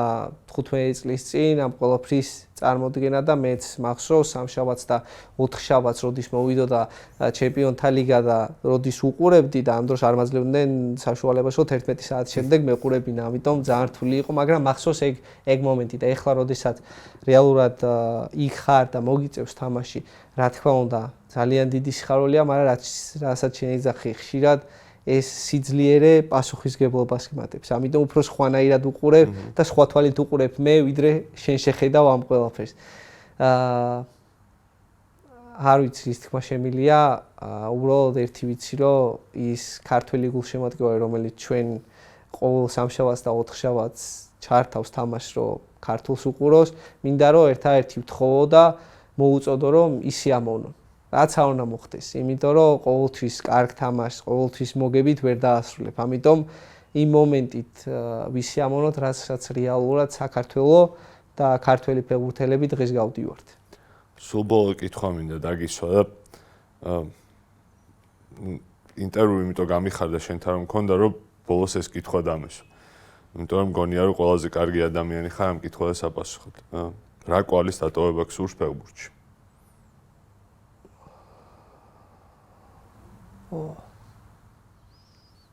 15 წლის წინ ამ ყველაფრის წარმოდგენა და მეც მახსოვს სამშაბათს და 4 შაბათს როდის მოვიდო და ჩემპიონთა ლიგა და როდის უყურებდი და ამ დროს არ მაძლევდნენ საშუალებას რომ 11 საათის შემდეგ მეყურებინა, ამიტომ ძალიან რთული იყო, მაგრამ მახსოვს ეგ მომენტი და ეხლა როდესაც რეალურად იქ ხარ და მოგიწევს თამაში, რა თქმა უნდა, ძალიან დიდი სიხარულია, მაგრამ რასაც შეიძლება ხშირად ეს სიძლიერე პასუხისგებლობას გმატებს. ამიტომ უფრო სხვანაირად უყურებ და სხვა თვალით უყურებ მე, ვიდრე შენ შეხედავ ამ ყველაფერს. არ ვიცი, ის თქმა შემილია, უბრალოდ ერთი ვიცი, რომ ის ქართველი გულშემატკივარი, რომელიც ჩვენ ყოველ სამშაბათს და 4 შაბათს ჩართავს თამაშს, რომ ქართულს უყუროს, მინდა რომ ერთადერთი ვთხოვო და მოუწოდო, რომ ისიამოვნო. რაც არ უნდა მოხდეს, იმიტომ რომ ყოველთვის კარგ თამაშს, ყოველთვის მოგებით ვერ დაასრულებ. ამიტომ იმ მომენტით ვისიამოვნოთ, რაც რეალურად საქართველოს და ქართველი ფეხბურთელები დღეს გავდივართ. სულ ბოლო კითხვა მინდა დაგისვა და ინტერვიუ იმიტომ გამიხარდა შენთან რომ მქონდა რომ ბოლოს ეს კითხვა დამესვა. იმიტომ რომ მგონია რომ ყველაზე კარგი ადამიანი ხარ ამ კითხვაზე საპასუხოდ. რა კვალის დატოვება გსურს ფეხბურთში?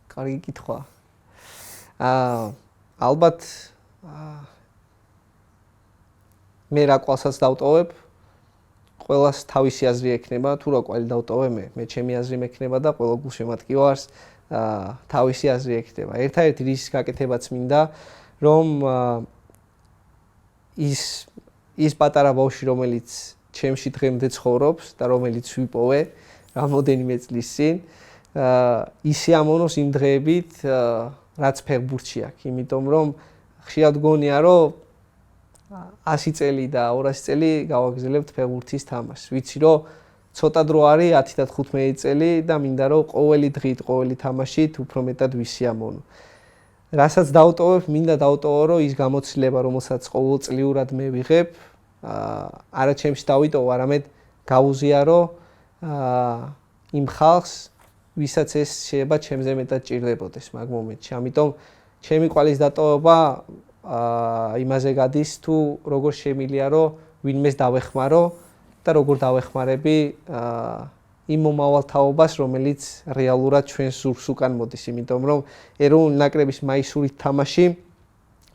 კარგი კითხვა. ალბათ მე რა კვალსაც დავტოვებ, ყველას თავისი აზრი ექნება, თუ რა კვალი დავტოვე მე ჩემი აზრი მექნება და ყველა გულშემატკივარს თავისი აზრი ექნება. ერთადერთი რის გაკეთებაც მინდა, რომ ის პატარა ბავშვი, რომელიც ჩემში დღემდე ცხოვრობს და რომელიც ვიპოვე რამოდენიმე წლის წინ, ისიამოვნოს იმ დღეებით, რაც ფეხბურთში აქვს, იმიტომ რომ ხშირად გონია, რომ 100 წელი და 200 წელი გავაგრძელებთ ფეხბურთის თამაშს. ვიცი, რომ ცოტა დრო არის 10 და 15 წელი და მინდა რომ ყოველი დღით, ყოველი თამაშით უფრო მეტად ვისიამოვნო. რასაც დავტოვებ, მინდა დავტოვო, რომ ის გამოცდილება, რომელსაც ყოველწლიურად მე ვიღებ, არა ჩემში დავიტოვო, არამედ გავუზიარო იმ ხალხს, ვისაც ეს შეიძლება ჩემზე მეტად ჭირდებოდეს მაგ მომენტში. ამიტომ ჩემი კვალის დატოვება იმაზე გადის, თუ როგორ შემილია, რომ ვინმეს დავეხმარო და როგორ დავეხმარები იმ მომავალ თაობას, რომელიც რეალურად ჩვენს ზურგს უკან მოდის, იმიტომ რომ ეროვნული ნაკრების მაისურით თამაში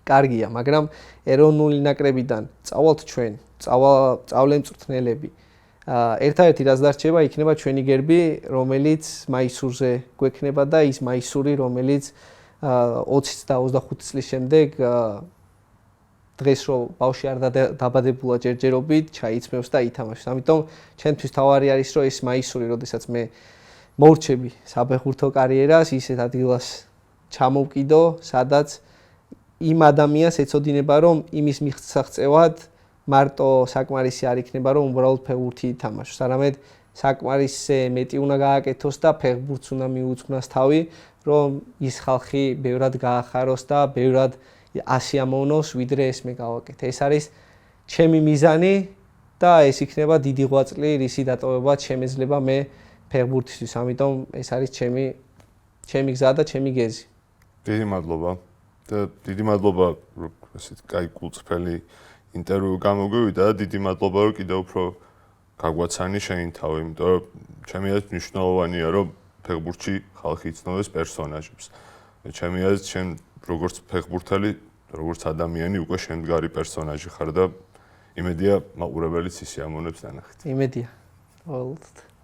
კარგია, მაგრამ ეროვნული ნაკრებიდან წავალთ ჩვენ, წავლენ მწვრთნელები. ერთადერთი რაც დარჩება, იქნება ჩვენი გერბი, რომელიც მაისურზე გვექნება და ის მაისური, რომელიც 20 და 25 წლის შემდეგ დღეს რო ბავშვი არ დაბადებულა ჯერჯერობით, ჩაიცმევს და ითამაშებს. ამიტომ ჩემთვის თავარი არის, რომ ეს მაისური, როდესაც მე მორჩები საფეხბურთო კარიერას, ისეთ ადგილას ჩამოვკიდო, სადაც იმ ადამიანს ეცოდინება, რომ იმის მიღწევად მარტო საკმარისი არ იქნება, რომ უბრალოდ ფეხბურთი ითამაშოს, არამედ საკმარისზე მეტი უნდა გააკეთოს და ფეხბურთს უნდა მიუძღვნას თავი, რომ ის ხალხი ბევრად გაახაროს და ბევრად ასიამოვნოს, ვიდრე ეს მე გავაკეთე. ეს არის ჩემი მიზანი და ეს იქნება დიდი ღვაწლი, რისი დატოვებაც შემეძლება მე ფეხბურთისთვის. ამიტომ ეს არის ჩემი გზა და ჩემი გეზი. დიდი მადლობა. და დიდი მადლობა, რომ ესეთ კაი კულწრფელი ინტერვიუ გამოგვივიდა და დიდი მადლობა, რომ კიდევ უფრო გაგვაცანი შენი თავი, იმიტომ რომ ჩემი აზრით მნიშვნელოვანია, რომ ფეხბურთში ხალხი იცნობს პერსონაჟებს. ჩემი აზრით, შენ როგორც ფეხბურთელი, როგორც ადამიანი უკვე შემდგარი პერსონაჟი ხარ და იმედია მაყურებელიც ისე ამონებს დანახეთ. იმედია. ყოველთვის.